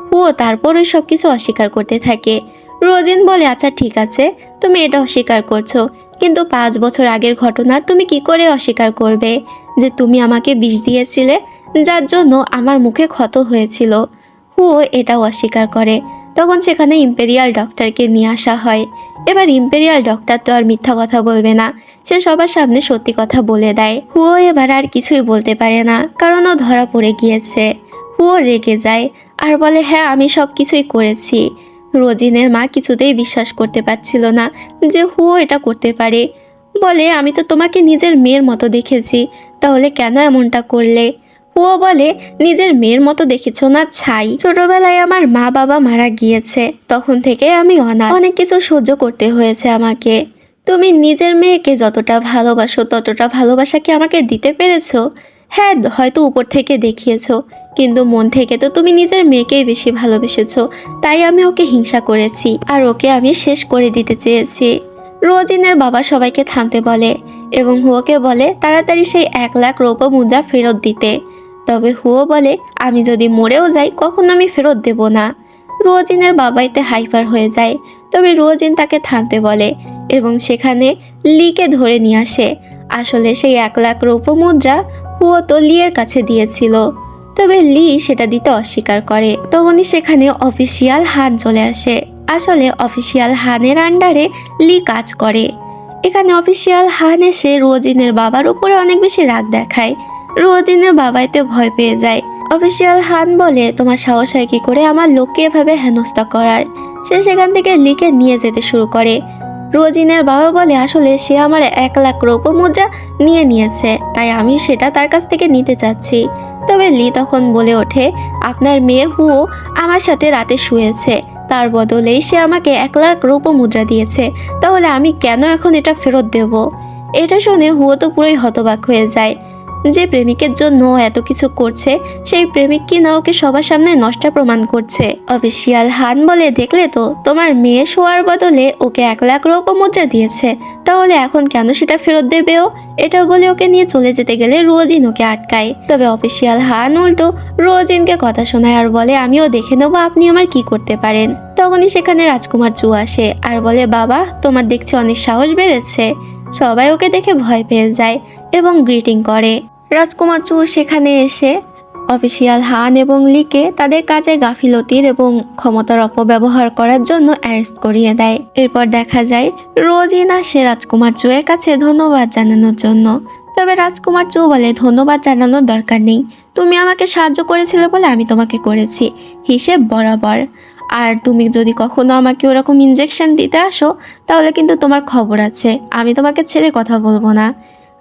হুয়ো তারপর ওই সব কিছু অস্বীকার করতে থাকে। রোজিন বলে আচ্ছা ঠিক আছে, তুমি এটা অস্বীকার করছো, কিন্তু 5 বছর আগের ঘটনা তুমি কি করে অস্বীকার করবে যে তুমি আমাকে বিষ দিয়েছিলে যার জন্য আমার মুখে ক্ষত হয়েছিল। হুয়ো এটাও অস্বীকার করে। তখন সেখানে ইম্পেরিয়াল ডক্টরকে নিয়ে আসা হয়। এবার ইম্পেরিয়াল ডক্টর তো আর মিথ্যা কথা বলবে না, সে সবার সামনে সত্যি কথা বলে দেয়। হুয়ো এবার আর কিছুই বলতে পারে না, কারণ ও ধরা পড়ে গিয়েছে। হুয়ো রেগে যায় আর বলে হ্যাঁ আমি সব কিছুই করেছি। রোজিনের মা কিছুতেই বিশ্বাস করতে পারছিল না যে হুয়ো এটা করতে পারে। বলে আমি তো তোমাকে নিজের মেয়ের মতো দেখেছি, তাহলে কেন এমনটা করলে। হুয়ো বলে নিজের মেয়ের মতো দেখেছো না ছাই, ছোটবেলায় আমার মা বাবা মারা গিয়েছে, তখন থেকে আমি অনাথ, অনেক কিছু সহ্য করতে হয়েছে আমাকে। তুমি নিজের মেয়েকে যতটা ভালোবাসো ততটা ভালোবাসা কি আমাকে দিতে পেরেছো? হ্যাঁ হয়তো উপর থেকে দেখিয়েছো, কিন্তু মন থেকে তো তুমি নিজের মেয়েকেই বেশি ভালোবেসেছো, তাই আমি ওকে হিংসা করেছি আর ওকে আমি শেষ করে দিতে চেয়েছি। রোজিনের বাবা সবাইকে থামতে বলে এবং হুয়োকে বলে তাড়াতাড়ি সেই 1 লাখ রৌপ্য মুদ্রা ফেরত দিতে। তবে হুয়ো বলে আমি যদি মরেও যাই কখনো আমি ফেরত দেব না। রোজিনের বাবা এতে হাইপার হয়ে যায়। তবে রোজিন তাকে থামতে বলে এবং সেখানে লিকে ধরে নিয়ে আসে। আসলে সেই 1 লাখ রৌপ্য মুদ্রা হুয়ো তো লিয়ের কাছে দিয়েছিল, তবে লি সেটা দিতে অস্বীকার করে। তখনই সেখানে অফিসিয়াল হান চলে আসে। আসলে অফিসিয়াল হানের আন্ডারে লি কাজ করে। এখানে অফিসিয়াল হান এসে রোজিনের বাবার উপরে অনেক বেশি রাগ দেখায়। রোজিনের বাবা এতে ভয় পেয়ে যায়। অফিসিয়াল হান বলে তোমার সাহস হয় কি করে আমার লোককে এভাবে হেনস্থা করার। সে সেখান থেকে লিকে নিয়ে যেতে শুরু করে। রোজিনের বাবা বলে আসলে সে আমার 1 লাখ রৌপ্য মুদ্রা নিয়েছে, তাই আমি সেটা তার কাছ থেকে নিতে চাচ্ছি। তবে লি তখন বলে ওঠে আপনার মেয়ে হুয়ো আমার সাথে রাতে শুয়েছে, তার বদলেই সে আমাকে 1 লাখ রৌপ্য মুদ্রা দিয়েছে, তাহলে আমি কেন এখন এটা ফেরত দেব। এটা শুনে হুয়ো তো পুরোই হতবাক হয়ে যায়। যে প্রেমিকের জন্য ও এত কিছু করছে সেই প্রেমিক কিনা ওকে সবার সামনে নষ্ট প্রমাণ করছে। অফিসিয়াল হান বলে, দেখলে তো, তোমার মেয়ে শোয়ার বদলে ওকে 1 লাখ রৌপ্য দিয়েছে, তাহলে এখন কেন সেটা ফেরত দেবে ও? এটা বলে ওকে নিয়ে চলে যেতে গেলে রোজিন ওকে আটকায়। তবে অফিসিয়াল হান উল্টো রোজিনকে কথা শোনায় আর বলে, আমিও দেখে নেবো আপনি আমার কি করতে পারেন। তখনই সেখানে রাজকুমার চু আসে আর বলে, বাবা তোমার দেখছি অনেক সাহস বেড়েছে। সবাই ওকে দেখে ভয় পেয়ে যায় এবং গ্রিটিং করে। রাজকুমার চু সেখানে এসে অফিসিয়াল হান এবং লিকে তাদের কাজে গাফিলতির এবং ক্ষমতার অপব্যবহার করার জন্য অ্যারেস্ট করিয়ে দেয়। এরপর দেখা যায় রোজিন আসে রাজকুমার চুয়ের কাছে ধন্যবাদ জানানোর জন্য। তবে রাজকুমার চু বলে, ধন্যবাদ জানানোর দরকার নেই, তুমি আমাকে সাহায্য করেছিলে বলে আমি তোমাকে করেছি, হিসেব বরাবর। আর তুমি যদি কখনো আমাকে ওরকম ইনজেকশন দিতে আসো তাহলে কিন্তু তোমার খবর আছে, আমি তোমাকে ছেড়ে কথা বলবো না।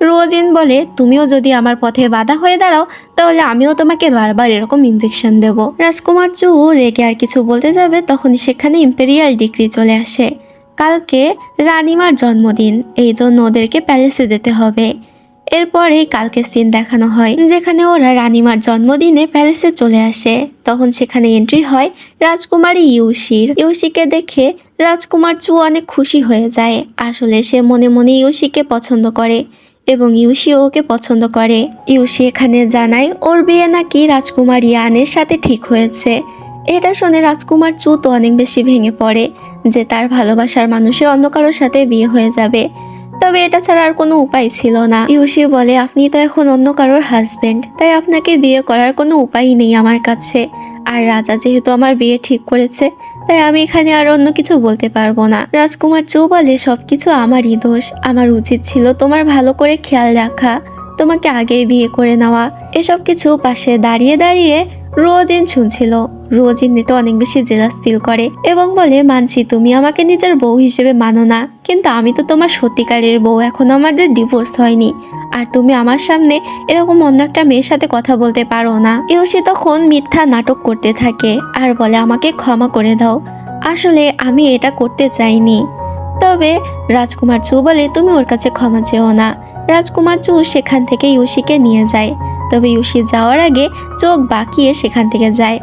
রোজিন বলে, তুমিও যদি আমার পথে বাধা হয়ে দাঁড়াও তাহলে আমিও তোমাকে বারবার এরকম ইনজেকশন দেব। রাজকুমার চু রেগে আর কিছু বলতে যাবে তখনই সেখানে ইম্পেরিয়াল ডিক্রি চলে আসে। কালকে রানিমার জন্মদিন, এই জন্য ওদেরকে প্যালেসে যেতে হবে। এরপরেই কালকে সিন দেখানো হয় যেখানে ওরা রানিমার জন্মদিনে প্যালেসে চলে আসে। তখন সেখানে এন্ট্রি হয় রাজকুমারী ইউশির। ইউশিকে দেখে রাজকুমার চু অনেক খুশি হয়ে যায়। আসলে সে মনে মনে ইউশিকে পছন্দ করে এবং ইউশিও ওকে পছন্দ করে। ইউশি এখানে জানায় ওর বিয়ে নাকি রাজকুমার ইয়ানের সাথে ঠিক হয়েছে। এটা শুনে রাজকুমার চু তো অনেক বেশি ভেঙে পড়ে যে তার ভালোবাসার মানুষের অন্য কারোর সাথে বিয়ে হয়ে যাবে। তবে এটা ছাড়া আর কোনো উপায় ছিল না। ইউশি বলে, আপনি তো এখন অন্য কারোর হাজবেন্ড, তাই আপনাকে বিয়ে করার কোনো উপায়ই নেই আমার কাছে। আর রাজা যেহেতু আমার বিয়ে ঠিক করেছে তাই আমি এখানে আর অন্য কিছু বলতে পারবো না। রাজকুমার চৌ বলে, সবকিছু আমারই দোষ, আমার উচিত ছিল তোমার ভালো করে খেয়াল রাখা, তোমাকে আগেই বিয়ে করে নেওয়া। এসব কিছু পাশে দাঁড়িয়ে দাঁড়িয়ে রোজিন শুনছিল। রোজিন তো অনেক বেশি জেলাস ফিল করে এবং বলে, মানছি তুমি আমাকে নিজের বউ হিসেবে মানো না, কিন্তু আমি তো তোমার সত্যিকারের বউ, এখনো আমাদের ডিভোর্স হয়নি, আর তুমি আমার সামনে এরকম অন্য একটা মেয়ের সাথে কথা বলতে পারো না। ইউশি তখন মিথ্যা নাটক করতে থাকে আর বলে, আমাকে ক্ষমা করে দাও, আসলে আমি এটা করতে চাইনি। তবে রাজকুমার চু বলে, তুমি ওর কাছে ক্ষমা চেও না। রাজকুমার চু সেখান থেকে ইউশিকে নিয়ে যায়। তবে ইউশি যাওয়ার আগে চোখ বাঁকিয়ে সেখান থেকে যায়,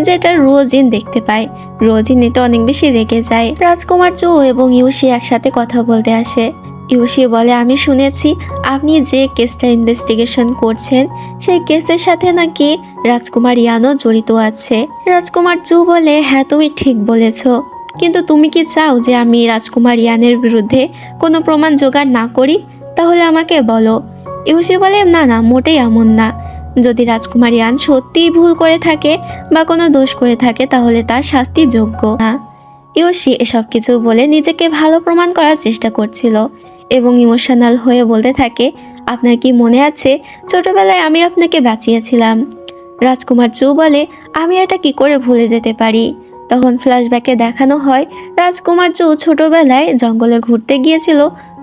যেটা রোজিন দেখতে পায়। রোজিন এতে অনেক বেশি রেগে যায়। রাজকুমার চু এবং ইউশি একসাথে কথা বলতে আসে। ইউশি বলে, আমি শুনেছি আপনি যে কেসটা ইনভেস্টিগেশন করছেন সেই কেসের সাথে নাকি রাজকুমার ইয়ানও জড়িত আছে। রাজকুমার চু বলে, হ্যাঁ তুমি ঠিক বলেছ, কিন্তু তুমি কি চাও যে আমি রাজকুমার ইয়ানের বিরুদ্ধে কোনো প্রমাণ জোগাড় না করি? তাহলে আমাকে বলো। ইউশি বলে, না না, মোটেই এমন না, যদি রাজকুমার ইয়ান সত্যিই ভুল করে থাকে বা কোনো দোষ করে থাকে তাহলে তার শাস্তি যোগ্য না। ইউশি এসব কিছু বলে নিজেকে ভালো প্রমাণ করার চেষ্টা করছিল এবং ইমোশনাল হয়ে বলতে থাকে, আপনার কি মনে আছে ছোটবেলায় আমি আপনাকে বাঁচিয়েছিলাম? রাজকুমার চু বলে, আমি এটা কি করে ভুলে যেতে পারি? তখন ফ্ল্যাশব্যাকে দেখানো হয় রাজকুমার চু ছোটবেলায় জঙ্গলে ঘুরতে গিয়েছিল,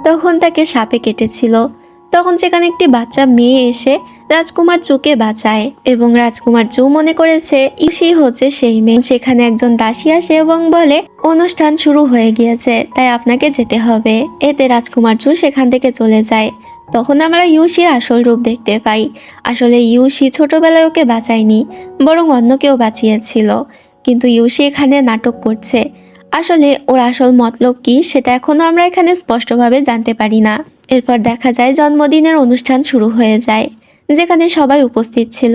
তখন তাকে সাপে কেটেছিল। তখন সেখানে একটি বাচ্চা মেয়ে এসে রাজকুমার চুকে বাঁচায় এবং রাজকুমার চু মনে করেছে ইউশি হচ্ছে সেই মেয়ে। সেখানে একজন দাসী আসে এবং বলে, অনুষ্ঠান শুরু হয়ে গিয়েছে তাই আপনাকে যেতে হবে। এতে রাজকুমার চু সেখান থেকে চলে যায়। তখন আমরা ইউশির আসল রূপ দেখতে পাই। আসলে ইউশি ছোটবেলায় ওকে বাঁচায়নি, বরং অন্য কেউ বাঁচিয়েছিল। কিন্তু ইউশি এখানে নাটক করছে। আসলে ওর আসল মতলব কি সেটা এখনো আমরা এখানে স্পষ্টভাবে জানতে পারি না। এরপর দেখা যায় জন্মদিনের অনুষ্ঠান শুরু হয়ে যায়, যেখানে সবাই উপস্থিত ছিল।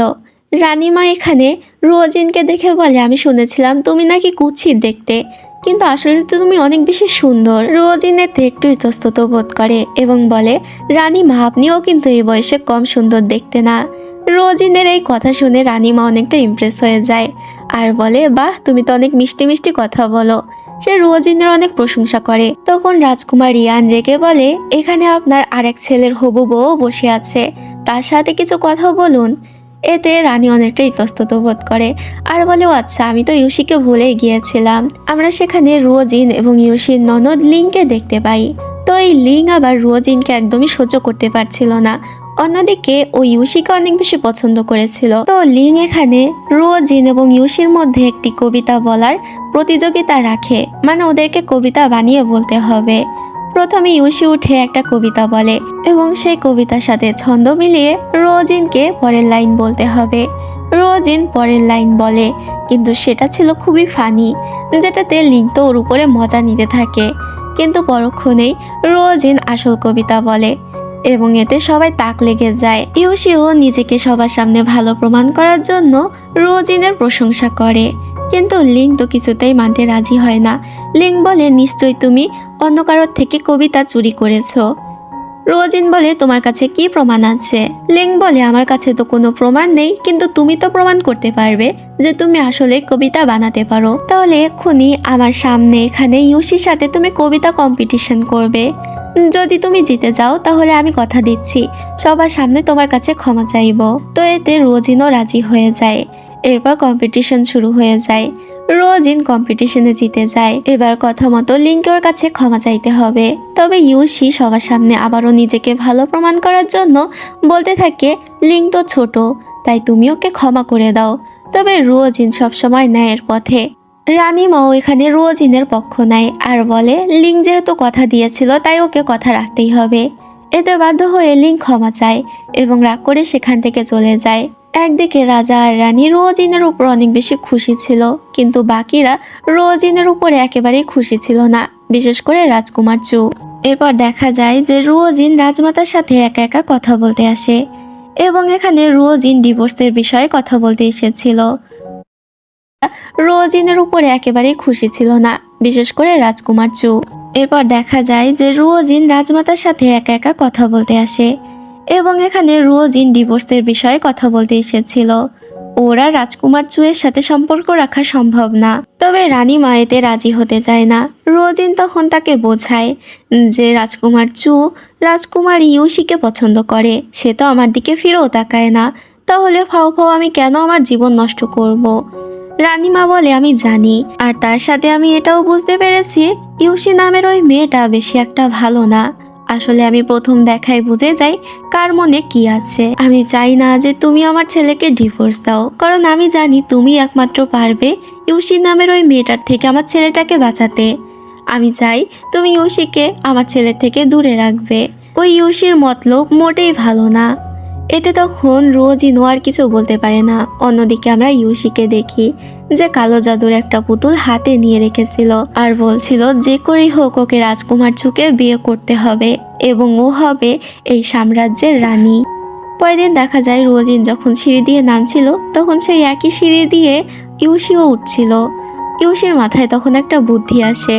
রানীমা এখানে রোজিনকে দেখে বলে, আমি শুনেছিলাম তুমি নাকি কুৎসিত দেখতে, কিন্তু আসলে তো তুমি অনেক বেশি সুন্দর। রোজিন এতে একটু ইতস্তত বোধ করে এবং বলে, রানীমা আপনিও কিন্তু এই বয়সে কম সুন্দর দেখতে না। রোজিনের এই কথা শুনে রানীমা অনেকটা ইমপ্রেস হয়ে যায় আর বলে, বাহ তুমি তো অনেক মিষ্টি মিষ্টি কথা বলো। সে রোজিনের অনেক প্রশংসা করে। তখন রাজকুমার ইয়ান রেগে বলে, এখানে আপনার আরেক ছেলের হবু বউ বসে আছে, তার সাথে কিছু কথা বলুন। এতে রানী অনেকটা ইতস্তত বোধ করে আর বলে, ও আচ্ছা, আমি তো ইউশিকে ভুলেই গিয়েছিলাম। আমরা সেখানে রোজিন এবং ইউশির ননদ লিংকে দেখতে পাই। তো এই লিং আবার রোজিনকে একদমই সহ্য করতে পারছিল না, অন্যদিকে ও ইউশিকে অনেক বেশি পছন্দ করেছিল। তো লিং এখানে রোজিন এবং ইউশির মধ্যে একটি কবিতা বলার প্রতিযোগিতা রাখে, মানে ওদেরকে কবিতা বানিয়ে বলতে হবে। প্রথমে ইউসি উঠে একটা কবিতা বলে এবং সেই কবিতার সাথে ছন্দ মিলিয়ে রোজিনকে পরের লাইন বলতে হবে। রোজিন পরের লাইন বলে, কিন্তু সেটা ছিল খুবই ফানি, যেটাতে লিঙ্ক তো ওর উপরে মজা নিতে থাকে। কিন্তু পরক্ষণেই রোজিন আসল কবিতা বলে এবং এতে সবাই তাক লেগে যায়। ইউসিও নিজেকে সবার সামনে ভালো প্রমাণ করার জন্য রোজিনের প্রশংসা করে, কিন্তু লিঙ্ক তো কিছুতেই মানতে রাজি হয় না। লিঙ্ক বলে, নিশ্চয়ই তুমি অন্য কারোর থেকে কবিতা চুরি করেছো। রোজিন বলে, তোমার কাছে কি প্রমাণ আছে? লিঙ্ক বলে, আমার কাছে তো কোনো প্রমাণ নেই, কিন্তু তুমি তো প্রমাণ করতে পারবে যে তুমি আসলে কবিতা বানাতে পারো। তাহলে এক্ষুনি আমার সামনে এখানে ইউসির সাথে তুমি কবিতা কম্পিটিশন করবে। যদি তুমি জিতে যাও তাহলে আমি কথা দিচ্ছি সবার সামনে তোমার কাছে ক্ষমা চাইবো। তো এতে রোজিনও রাজি হয়ে যায়। এরপর কম্পিটিশন শুরু হয়ে যায়। রোজিন কম্পিটিশনে জিতে যায়। এবার কথা মতো লিঙ্কের কাছে ক্ষমা চাইতে হবে। তবে ইউসি সবার সামনে আবারও নিজেকে ভালো প্রমাণ করার জন্য বলতে থাকে, লিঙ্ক তো ছোট, তাই তুমি ওকে ক্ষমা করে দাও। তবে রোজিন সবসময় ন্যায়ের পথে। রানীমাও এখানে রোজিনের পক্ষ নেয় আর বলে, লিঙ্ক যেহেতু কথা দিয়েছিল তাই ওকে কথা রাখতেই হবে। এতে বাধ্য হয়ে লিঙ্ক ক্ষমা চায় এবং রাগ করে সেখান থেকে চলে যায়। একদিকে রাজা আর রানী রোজিনের উপর অনেক বেশি খুশি ছিল, কিন্তু বাকিরা রোজিনের উপরে একেবারেই খুশি ছিল না, বিশেষ করে রাজকুমার চু। এরপর দেখা যায় যে রোজিন রাজমাতার সাথে একা একা কথা বলতে আসে এবং এখানে রোজিন ডিভোর্সের বিষয়ে কথা বলতে এসেছিল। রোজিনের উপরে একেবারেই খুশি ছিল না, বিশেষ করে রাজকুমার চু। এরপর দেখা যায় যে রোজিন রাজমাতার সাথে একা একা কথা বলতে আসে এবং এখানে রোজিন ডিভোর্সের বিষয়ে কথা বলতে এসেছিল। ওরা রাজকুমার চুয়ের সাথে সম্পর্ক রাখা সম্ভব না। তবে রানী মায়েতে রাজি হতে চায় না। রোজিন তখন তাকে বোঝায় যে রাজকুমার চু রাজকুমার ইউসিকে পছন্দ করে, সে তো আমার দিকে ফিরেও তাকায় না, তাহলে ফাও ফাও আমি কেন আমার জীবন নষ্ট করব। রানীমা বলে, আমি জানি, আর তার সাথে আমি এটাও বুঝতে পেরেছি ইউসি নামের ওই মেয়েটা বেশি একটা ভালো না। আসলে আমি প্রথম দেখায় বুঝে যাই কার মনে কি আছে। আমি চাই না যে তুমি আমার ছেলেকে ডিভোর্স দাও, কারণ আমি জানি তুমি একমাত্র পারবে ইউসি নামের ওই মেয়েটার থেকে আমার ছেলেটাকে বাঁচাতে। আমি চাই তুমি ইউসিকে আমার ছেলের থেকে দূরে রাখবে। ওই ইউসির মতলব মোটেই ভালো না। এতে তখন রোজিনও আর কিছু বলতে পারে না। অন্যদিকে আমরা ইউসিকে দেখি যে কালো জাদুর একটা পুতুল হাতে নিয়ে রেখেছিল আর বলছিল যে করেই হোক ওকে রাজকুমার চুকে বিয়ে করতে হবে এবং ও হবে এই সাম্রাজ্যের রানী। পরের দিন দেখা যায় রোজিন যখন সিঁড়ি দিয়ে নামছিল তখন সেই একই সিঁড়ি দিয়ে ইউসিও উঠছিল। ইউসির মাথায় তখন একটা বুদ্ধি আসে,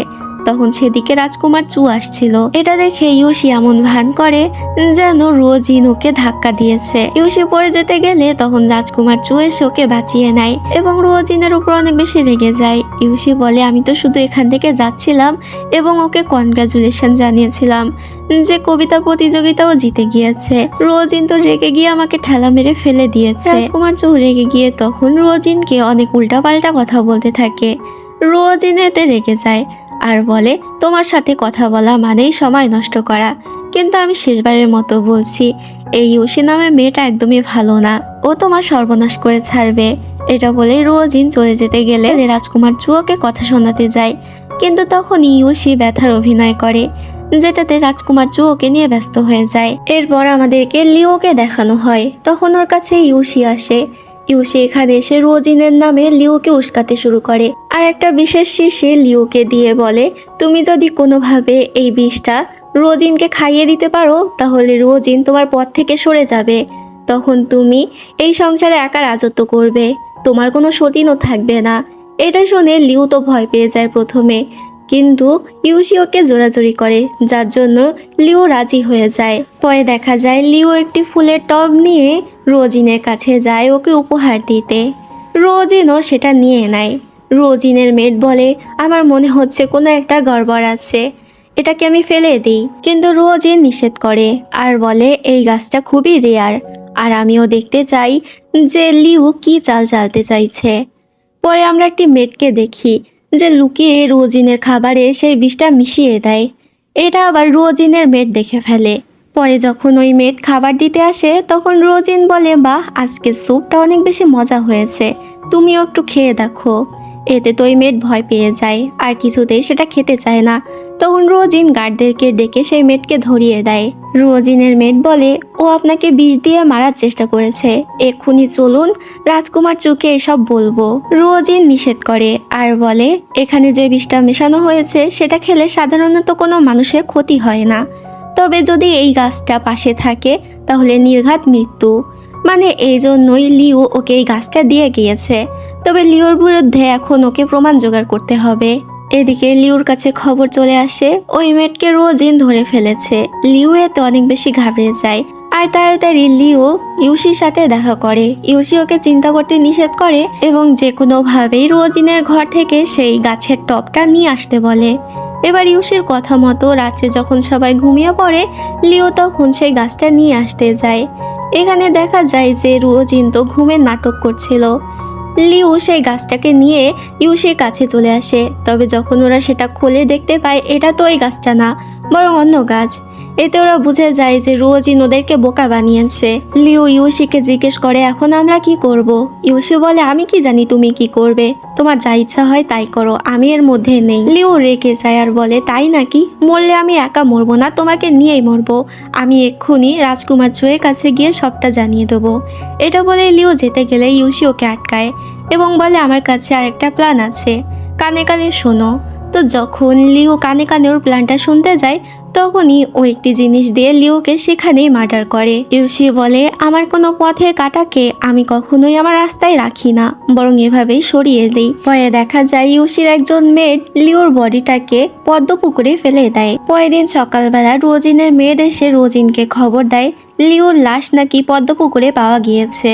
তখন সেদিকে রাজকুমার চু আসছিল। এটা দেখে ইউসি এমন ভান করে যেন রোজিন ওকে ধাক্কা দিয়েছে। ইউসি পড়ে যেতে গেলে তখন রাজকুমার চু এসে ওকে বাঁচিয়ে নেয় এবং রোজিনের উপর অনেক বেশি রেগে যায়। ইউসি বলে, আমি তো শুধু এখান থেকে যাচ্ছিলাম এবং ওকে কনগ্রাচুলেশন জানিয়েছিলাম যে কবিতা প্রতিযোগিতাও জিতে গিয়েছে। রোজিন তো রেগে গিয়ে আমাকে ঠেলা মেরে ফেলে দিয়েছে। রাজকুমার চু রেগে গিয়ে তখন রোজিনকে অনেক উল্টাপাল্টা কথা বলতে থাকে। রোজিন এতে রেগে যায় আর বলে, তোমার সাথে কথা বলা মানেই সময় নষ্ট করা, কিন্তু আমি শেষবারের মতো বলছি এই ইউসি নামে মেয়েটা একদমই ভালো না, ও তোমার সর্বনাশ করে ছাড়বে। এটা বলেই রোজিন চলে যেতে গেলে রাজকুমার চুয়োকে কথা শোনাতে যায়, কিন্তু তখন ইউসি ব্যথার অভিনয় করে, যেটাতে রাজকুমার চুয়োকে নিয়ে ব্যস্ত হয়ে যায়। এরপর আমাদেরকে লিওকে দেখানো হয়। তখন ওর কাছে ইউসি আসে। ইউসি এখানে এসে রোজিনের নামে লিওকে উস্কাতে শুরু করে আর একটা বিশেষ শিশি লিওকে দিয়ে বলে, তুমি যদি কোনোভাবে এই বিষটা রোজিনকে খাইয়ে দিতে পারো তাহলে রোজিন তোমার পথ থেকে সরে যাবে। তখন তুমি এই সংসারে একা রাজত্ব করবে, তোমার কোনো সতীনও থাকবে না। এটা শুনে লিও তো ভয় পেয়ে যায় প্রথমে, কিন্তু ইউসি ওকে জোরাজোরি করে, যার জন্য লিও রাজি হয়ে যায়। পরে দেখা যায় লিও একটি ফুলের টব নিয়ে রোজিনের কাছে যায় ওকে উপহার দিতে। রোজিনও সেটা নিয়ে নেয়। রোজিনের মেড বলে, আমার মনে হচ্ছে কোনো একটা গড়বড় আছে, এটাকে আমি ফেলে দিই, কিন্তু রোজিন নিষেধ করে আর বলে এই গাছটা খুবই রেয়ার আর আমিও দেখতে চাই যে লিও কি চাল চালতে চাইছে। পরে আমরা একটি মেডকে দেখি যে লুকিয়ে রোজিনের খাবারে সেই বিষটা মিশিয়ে দেয়। এটা আবার রোজিনের মেড দেখে ফেলে। পরে যখন ওই মেড খাবার দিতে আসে তখন রোজিন বলে, বাহ, আজকে স্যুপটা অনেক বেশি মজা হয়েছে, তুমিও একটু খেয়ে দেখো। এতে তো ওই মেয়েট ভয় পেয়ে যায় আর কিছুতেই সেটা খেতে চায় না। তখন রোজিন গার্ডদেরকে ডেকে সেই মেয়েটকে ধরিয়ে দেয়। রোজিনের মেয়েট বলে ও আপনাকে বিষ দিয়ে মারার চেষ্টা করেছে, এক্ষুনি চলুন, রাজকুমার চুকে এসব বলবো। রোজিন নিষেধ করে আর বলে এখানে যে বিষটা মেশানো হয়েছে সেটা খেলে সাধারণত কোনো মানুষের ক্ষতি হয় না, তবে যদি এই গাছটা পাশে থাকে তাহলে নির্ঘাত মৃত্যু। মানে এই জন্যই লিও ওকে এই গাছটা দিয়ে গিয়েছে, তবে লিওর বিরুদ্ধে এখন ওকে প্রমাণ জোগাড় করতে হবে। এদিকে লিওর কাছে খবর চলে আসে ওই মেয়েটকে রোজিন ধরে ফেলেছে। লিও এতে অনেক বেশি ঘাবড়ে যায় আর তাড়াতাড়ি লিও ইউসির সাথে দেখা করে। ইউসি ওকে চিন্তা করতে নিষেধ করে এবং যে কোনোভাবেই রোজিনের ঘর থেকে সেই গাছের টবটা নিয়ে আসতে বলে। এবার ইউসির কথা মতো রাত্রে যখন সবাই ঘুমিয়ে পড়ে, লিও তখন সেই গাছটা নিয়ে আসতে যায়। এখানে দেখা যায় যে রোজিন তো ঘুমের নাটক করছিল। লিও সেই গাছটাকে নিয়ে ইউসির কাছে চলে আসে, তবে যখন ওরা সেটা খুলে দেখতে পায় এটা তো ওই গাছটা না, বরং অন্য গাছ। এতে ওরা বুঝে যায় যে রোজিন ওদেরকে বোকা বানিয়েছে। লিও ইউসিকে জিজ্ঞেস করে এখন আমরা কি করব। ইউসি বলে আমি কি জানি তুমি কি করবে, তোমার যা ইচ্ছা হয় তাই করো, আমি এর মধ্যে নেই। লিও রেগে যায় আর বলে তাই নাকি, মরলে আমি একা মরবো না, তোমাকে নিয়েই মরবো। আমি এক্ষুনি রাজকুমার চুয়ের কাছে গিয়ে সবটা জানিয়ে দেবো। এটা বলে লিও যেতে গেলে ইউসি ওকে আটকায় এবং বলে আমার কাছে আরেকটা প্ল্যান আছে, কানে কানে শোনো। তো যখন লিও কানে কানে ওর প্ল্যানটা শুনতে যায় তখনই ও একটি জিনিস দিয়ে লিওকে সেখানেই মার্ডার করে। ইউসি বলে আমার কোনো পথের কাঁটাকে আমি কখনোই আমার রাস্তায় রাখি না, বরং এভাবেই সরিয়ে দিই। পরে দেখা যায় ইউসির একজন মেড লিওর বডিটাকে পদ্ম পুকুরে ফেলে দেয়। পরের দিন সকালবেলা রোজিনের মেড এসে রোজিনকে খবর দেয় লিওর লাশ নাকি পদ্ম পুকুরে পাওয়া গিয়েছে।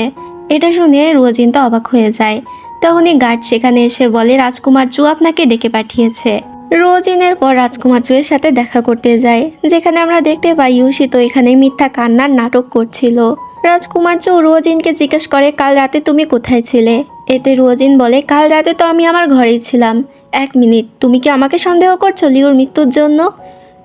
এটা শুনে রোজিন তো অবাক হয়ে যায়। তখনই গার্ড সেখানে এসে বলে রাজকুমার চু আপনাকে ডেকে পাঠিয়েছে। রোজিনের পর রাজকুমার চুয়ের সাথে দেখা করতে যায়, যেখানে আমরা দেখতে পাই ইউসি তো এখানে মিথ্যা কান্নার নাটক করছিল। রাজকুমার চু রোজিনকে জিজ্ঞেস করে কাল রাতে তুমি কোথায় ছিলে। এতে রোজিন বলে কাল রাতে তো আমি আমার ঘরেই ছিলাম। এক মিনিট, তুমি কি আমাকে সন্দেহ করছো লিওর মৃত্যুর জন্য?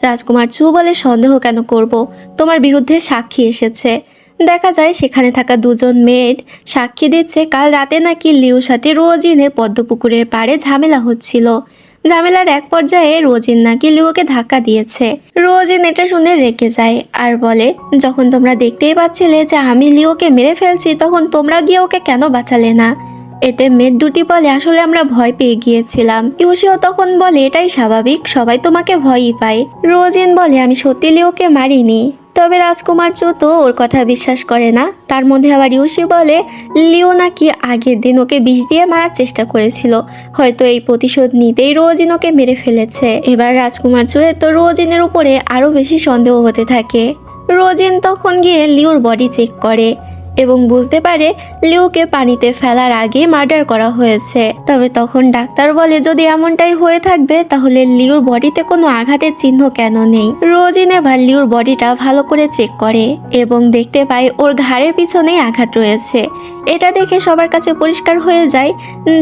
রাজকুমার চু বলে সন্দেহ কেন করব, তোমার বিরুদ্ধে সাক্ষী এসেছে। দেখা যায় সেখানে থাকা দুজন মেড সাক্ষী দিচ্ছে কাল রাতে নাকি লিওর সাথে রোজিনের পদ্মপুকুরের পাড়ে ঝামেলা হচ্ছিল। ঝামেলার এক পর্যায়ে রোজিন নাকি লিওকে ধাক্কা দিয়েছে। রোজিন এটা শুনে রেগে যায় আর বলে যখন তোমরা দেখতেই পাচ্ছিলে যে আমি লিওকে মেরে ফেলছি তখন তোমরা গিয়ে ওকে কেন বাঁচালে না। এতে মেড দুটি বলে আসলে আমরা ভয় পেয়ে গিয়েছিলাম। ইউসিও তখন বলে এটাই স্বাভাবিক, সবাই তোমাকে ভয়ই পায়। রোজিন বলে আমি সত্যি লিওকে মারিনি। তবে রাজকুমার চু তো ওর কথা বিশ্বাস করে না। তার মধ্যে আবার ইউসি বলে লিও নাকি আগের দিন ওকে বিষ দিয়ে মারার চেষ্টা করেছিল, হয়তো এই প্রতিশোধ নিতেই রোজিন ওকে মেরে ফেলেছে। এবার রাজকুমার চুয়ের তো রোজিনের উপরে আরো বেশি সন্দেহ হতে থাকে। রোজিন তখন গিয়ে লিওর বডি চেক করে এবং বুঝতে পারে লিওকে পানিতে ফেলার আগে মার্ডার করা হয়েছে। তবে তখন ডাক্তার বলে যদি এমনটাই হয়ে থাকবে তাহলে লিওর বডিতে কোনো আঘাতের চিহ্ন কেন নেই। রোজিন এবার লিওর বডিটা ভালো করে চেক করে এবং দেখতে পায় ওর ঘাড়ের পিছনেই আঘাত রয়েছে। এটা দেখে সবার কাছে পরিষ্কার হয়ে যায়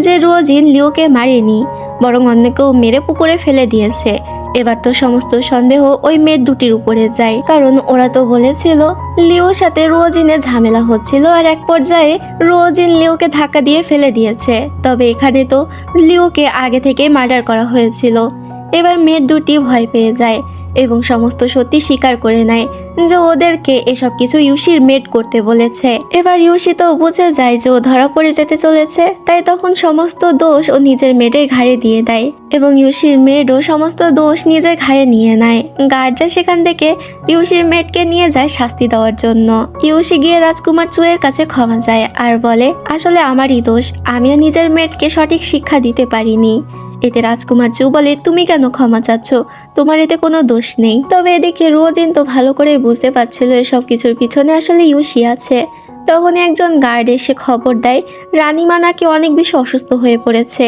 যে রোজিন লিওকে মারেনি, বরং অন্য কেউ মেরে পুকুরে ফেলে দিয়েছে। এবার তো সমস্ত সন্দেহ ওই মেয়ের দুটির উপরে যায়, কারণ ওরা তো বলেছিল লিওর সাথে রোজিনের ঝামেলা হচ্ছিল আর এক পর্যায়ে রোজিন লিওকে ধাক্কা দিয়ে ফেলে দিয়েছে। তবে এখানে তো লিওকে আগে থেকে মার্ডার করা হয়েছিল। এবার মেয়ের দুটি ভয় পেয়ে যায় এবং সমস্ত সত্যি স্বীকার করে নেয় যে ওদেরকে এসব কিছু ইউসির মেড করতে বলেছে। এবার ইউসি তো বুঝে যায় যে ও ধরা পড়ে যেতে চলেছে, তাই তখন সমস্ত দোষ ও নিজের মেডের ঘাড়ে দিয়ে দেয় এবং ইউসির মেডও সমস্ত দোষ নিজের ঘাড়ে নিয়ে নেয়। গার্ডরা সেখান থেকে ইউসির মেডকে নিয়ে যায় শাস্তি দেওয়ার জন্য। ইউসি গিয়ে রাজকুমার চুয়ের কাছে ক্ষমা চায় আর বলে আসলে আমারই দোষ, আমিও নিজের মেডকে সঠিক শিক্ষা দিতে পারিনি। এতে রাজকুমার চু বলে তুমি কেন ক্ষমা চাচ্ছ, তোমার এতে কোনো দোষ নেই। তবে এদিকে রোজিন তো ভালো করে বুঝতে পারছিল এসব কিছুর পিছনে আসলে ইউসি আছে। তখন একজন গার্ড এসে খবর দেয় রানীমা নাকি অনেক বেশি অসুস্থ হয়ে পড়েছে।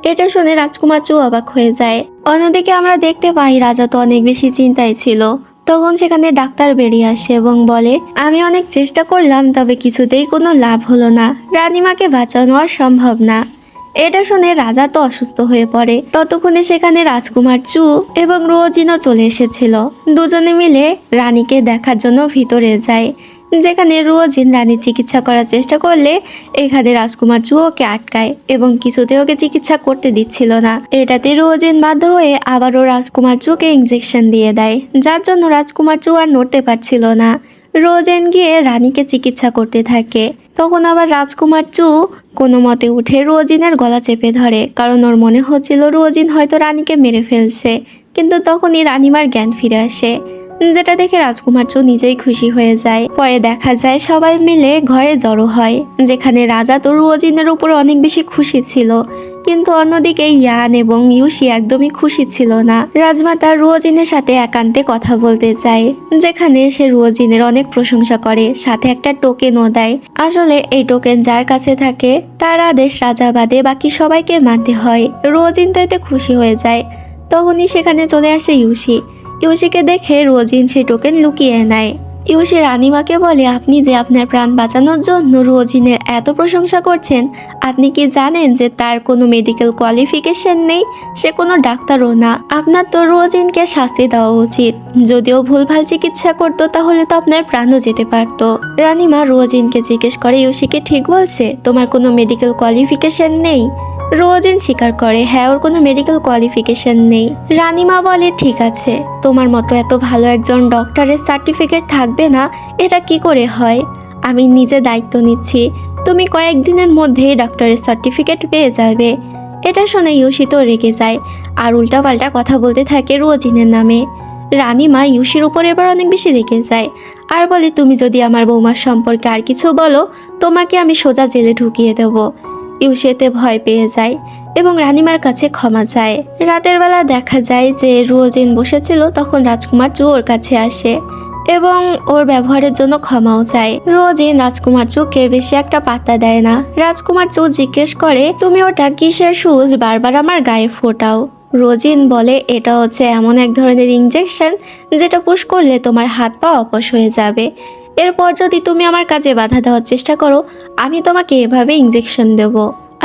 এটা শুনে রাজকুমার চু অবাক হয়ে যায়। অন্যদিকে আমরা দেখতে পাই রাজা তো অনেক বেশি চিন্তায় ছিল। তখন সেখানে ডাক্তার বেরিয়ে আসে এবং বলে আমি অনেক চেষ্টা করলাম, তবে কিছুতেই কোনো লাভ হলো না, রানীমাকে বাঁচানো আর সম্ভব না। এটা শুনে রাজা তো অসুস্থ হয়ে পড়ে। ততক্ষণে সেখানে রাজকুমার চু এবং রোজিনও চলে এসেছিল। দুজনে মিলে রানীকে দেখার জন্য ভিতরে যায়। যেখানে রোজিন রানীর চিকিৎসা করার চেষ্টা করলে এখানে রাজকুমার চু ওকে আটকায় এবং কিছুতে ওকে চিকিৎসা করতে দিচ্ছিল না। এটাতে রোজিন বাধ্য হয়ে আবারও রাজকুমার চুকে ইঞ্জেকশন দিয়ে দেয়, যার জন্য রাজকুমার চু আর নড়তে পারছিল না। রোজেন গিয়ে রানীকে চিকিৎসা করতে থাকে। তখন আবার রাজকুমার চু কোনো মতে উঠে রোজিনের গলা চেপে ধরে, কারণ ওর মনে হচ্ছিল রোজিন হয়তো রানীকে মেরে ফেলছে। কিন্তু তখনই রানীমার জ্ঞান ফিরে আসে, যেটা দেখে রাজকুমার চু নিজেই খুশি হয়ে যায়। পরে দেখা যায় সবাই মিলে ঘরে জড়ো হয়, যেখানে রাজা তো রোজিনের উপর অনেক বেশি খুশি ছিল, কিন্তু অন্যদিকে ইয়ান এবং ইউশি একদমই খুশি ছিল না। রাজমাতা রোজিনের সাথে একান্তে কথা বলতে চায়, যেখানে সে রোজিনের অনেক প্রশংসা করে, সাথে একটা টোকেনও দেয়। আসলে এই টোকেন যার কাছে থাকে তার আদেশ রাজা বাদে বাকি সবাইকে মানতে হয়। রোজিন তো এতে খুশি হয়ে যায়। তখনই সেখানে চলে আসে ইউশি। ইউশিকে দেখে রোজিন সেই টোকেন লুকিয়ে নেয়। ইউশি রানীমাকে বলে, আপনি যে আপনার প্রাণ বাঁচানোর জন্য রোজিনের এত প্রশংসা করছেন, আপনি কি জানেন যে তার কোনো মেডিকেল কোয়ালিফিকেশন নেই, সে কোনো ডাক্তারও না। আপনার তো রোজিনকে শাস্তি দেওয়া উচিত। যদিও ভুলভাল চিকিৎসা করতো তাহলে তো আপনার প্রাণও যেতে পারতো। রানীমা রোজিনকে জিজ্ঞেস করে, ইউশিকে ঠিক বলছে, তোমার কোনো মেডিকেল কোয়ালিফিকেশন নেই? রোজিন স্বীকার করে, হ্যাঁ, ওর কোনো মেডিকেল কোয়ালিফিকেশন নেই। রানীমা বলে, ঠিক আছে, তোমার মতো এত ভালো একজন ডক্টরের সার্টিফিকেট থাকবে না, এটা কি করে হয়? আমি নিজে দায়িত্ব নিচ্ছি, তুমি কয়েকদিনের মধ্যেই ডক্টরের সার্টিফিকেট পেয়ে যাবে। এটা শুনে ইউশি তো রেগে যায় আর উল্টাপাল্টা কথা বলতে থাকে রোজিনের নামে। রানীমা ইউশির উপর এবার অনেক বেশি রেগে যায় আর বলে, তুমি যদি আমার বৌমার সম্পর্কে আর কিছু বলো, তোমাকে আমি সোজা জেলে ঢুকিয়ে দেবো। ইউশি এতে ভয় পেয়ে যায় এবং রানীমার কাছে ক্ষমা চায়। রাতের বেলা দেখা যায় যে রোজিন বসেছিল, তখন রাজকুমার চু ওর কাছে আসে এবং ওর ব্যবহারের জন্য ক্ষমাও চায়। রোজিন রাজকুমার চুকে বেশি একটা পাত্তা দেয় না। রাজকুমার চু জিজ্ঞেস করে, তুমি ওটা কিসের সুচ বারবার আমার গায়ে ফোটাও? রোজিন বলে, এটা হচ্ছে এমন এক ধরনের ইঞ্জেকশন যেটা পুশ করলে তোমার হাত পা অবশ হয়ে যাবে। এরপর যদি তুমি আমার কাজে বাধা দেওয়ার চেষ্টা করো, আমি তোমাকে এভাবে ইঞ্জেকশন দেব।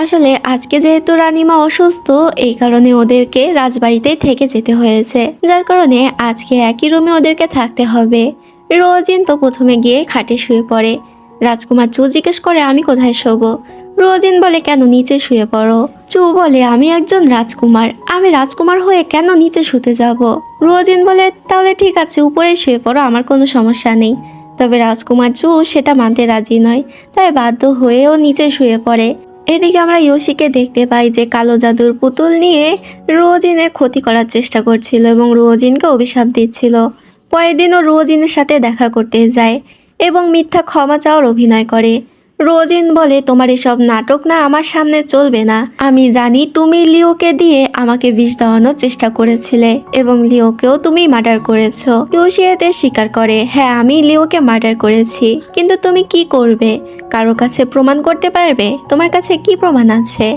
আসলে আজকে যেহেতু রানীমা অসুস্থ, এই কারণে ওদেরকে রাজবাড়িতেই থেকে যেতে হয়েছে, যার কারণে আজকে একই রুমে ওদেরকে থাকতে হবে। রোজিন তো প্রথমে গিয়ে খাটে শুয়ে পড়ে। রাজকুমার চু জিজ্ঞেস করে, আমি কোথায় শোবো? রোজিন বলে, কেন, নিচে শুয়ে পড়ো। চু বলে, আমি একজন রাজকুমার, আমি রাজকুমার হয়ে কেন নিচে শুতে যাব? রোজিন বলে, তাহলে ঠিক আছে, উপরে শুয়ে পড়ো, আমার কোনো সমস্যা নেই। তবে রাজকুমার চু সেটা মানতে রাজি নয়, তাই বাধ্য হয়েও নিচে শুয়ে পড়ে। এদিকে আমরা ইউশিকে দেখতে পাই যে কালো জাদুর পুতুল নিয়ে রোজিনের ক্ষতি করার চেষ্টা করছিল এবং রোজিনকে অভিশাপ দিচ্ছিল। পরের দিনও রোজিনের সাথে দেখা করতে যায় এবং মিথ্যা ক্ষমা চাওয়ার অভিনয় করে। রোজিন বলে, তোমার এসব নাটক না আমার সামনে চলবে না। আমি জানি তুমি লিওকে দিয়ে আমাকে বিষ দেওয়ানোর চেষ্টা করেছিলে এবং লিওকেও তুমি মার্ডার করেছো। ইউশি এতে স্বীকার করে, হ্যাঁ, আমি লিওকে মার্ডার করেছি। কিন্তু তুমি কি করবে? কারো কাছে প্রমাণ করতে পারবে? তোমার কাছে কি প্রমাণ আছে?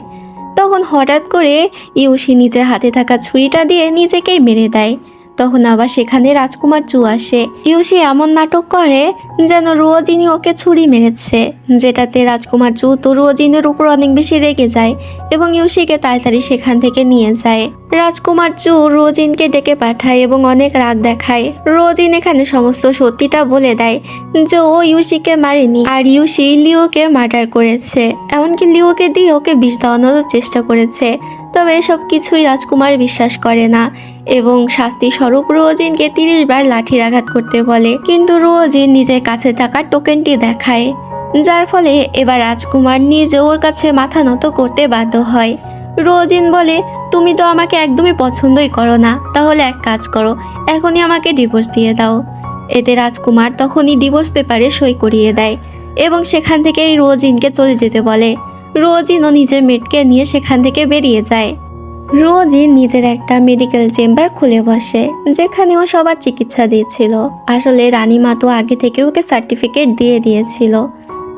তখন হঠাৎ করে ইউশি নিজের হাতে থাকা ছুরিটা দিয়ে নিজেকেই মেরে দেয়। তখন আবার সেখানে রাজকুমার চু আসে। ইউশি এমন নাটক করে যেন রোজিনি ওকে ছুরি মেরেছে, যেটাতে রাজকুমার চু তো রোজিনের উপর অনেক বেশি রেগে যায় এবং ইউশিকে তাড়াতাড়ি সেখান থেকে নিয়ে যায়। রাজকুমার চু রোজিনকে ডেকে পাঠায় এবং অনেক রাগ দেখায়। রোজিন এখানে সমস্ত সত্যিটা বলে দেয় যে ও ইউশিকে মারেনি আর ইউশি লিওকে মার্ডার করেছে, এমনকি লিওকে দিয়ে ওকে বিষ দেওয়ানোর চেষ্টা করেছে। তবে এসব কিছুই রাজকুমার বিশ্বাস করে না এবং শাস্তি স্বরূপ রোজিনকে 30 বার লাঠির আঘাত করতে বলে। কিন্তু রোজিন নিজের কাছে থাকা টোকেনটি দেখায়, যার ফলে এবার রাজকুমার নিজে ওর কাছে মাথা নত করতে বাধ্য হয়। রোজিন বলে, তুমি তো আমাকে একদমই পছন্দই করো না, তাহলে এক কাজ করো, এখনই আমাকে ডিভোর্স দিয়ে দাও। এতে রাজকুমার তখনই ডিভোর্স পেপারে সই করিয়ে দেয় এবং সেখান থেকেই রোজিনকে চলে যেতে বলে। রোজিনও নিজের মেয়েকে নিয়ে সেখান থেকে বেরিয়ে যায়। রোজিন নিজের একটা মেডিকেল চেম্বার খুলে বসে, যেখানে ও সবার চিকিৎসা দিচ্ছিল। আসলে রানীমা তো আগে থেকে ওকে সার্টিফিকেট দিয়ে দিয়েছিল।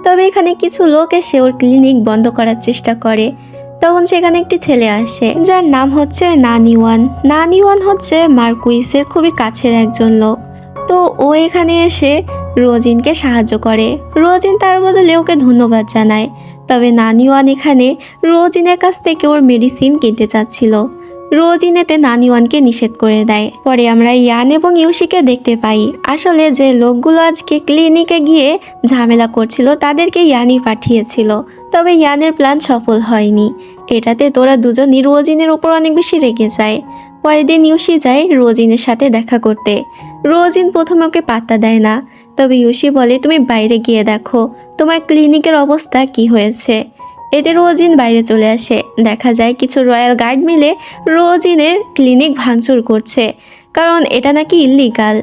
তবে এখানে কিছু লোক এসে ওর ক্লিনিক বন্ধ করার চেষ্টা করে। তখন সেখানে একটি ছেলে আসে, যার নাম হচ্ছে নানিওয়ান। নানিওয়ান হচ্ছে মার্কুইসের খুবই কাছের একজন লোক। তো ও এখানে এসে রোজিনকে সাহায্য করে। রোজিন তার বদলে ওকে ধন্যবাদ জানায়। তবে নানিওয়ান এখানে রোজিনের কাছ থেকে ওর মেডিসিন কিনতে চাচ্ছিল। রোজিন এতে নানিওয়ানকে নিষেধ করে দেয়। পরে আমরা ইয়ান এবং ইউশিকে দেখতে পাই। আসলে যে লোকগুলো আজকে ক্লিনিকে গিয়ে ঝামেলা করছিল তাদেরকে ইয়ানই পাঠিয়েছিল, তবে ইয়ানের প্ল্যান সফল হয়নি। এটাতে তোরা দুজনই রোজিনের উপর অনেক বেশি রেগে যায়। পরের দিন ইউশি যায় রোজিনের সাথে দেখা করতে। রোজিন প্রথমে ওকে পাত্তা দেয় না, তবে ইউশি বলে তুমি বাইরে গিয়ে দেখো তোমার ক্লিনিকের অবস্থা কি হয়েছে। এতে রোজিন বাইরে চলে আসে। দেখা যায় কিছু রয়্যাল গার্ড মিলে রোজিনের ক্লিনিক ভাঙচুর করছে, কারণ এটা নাকি ইল্লিগাল।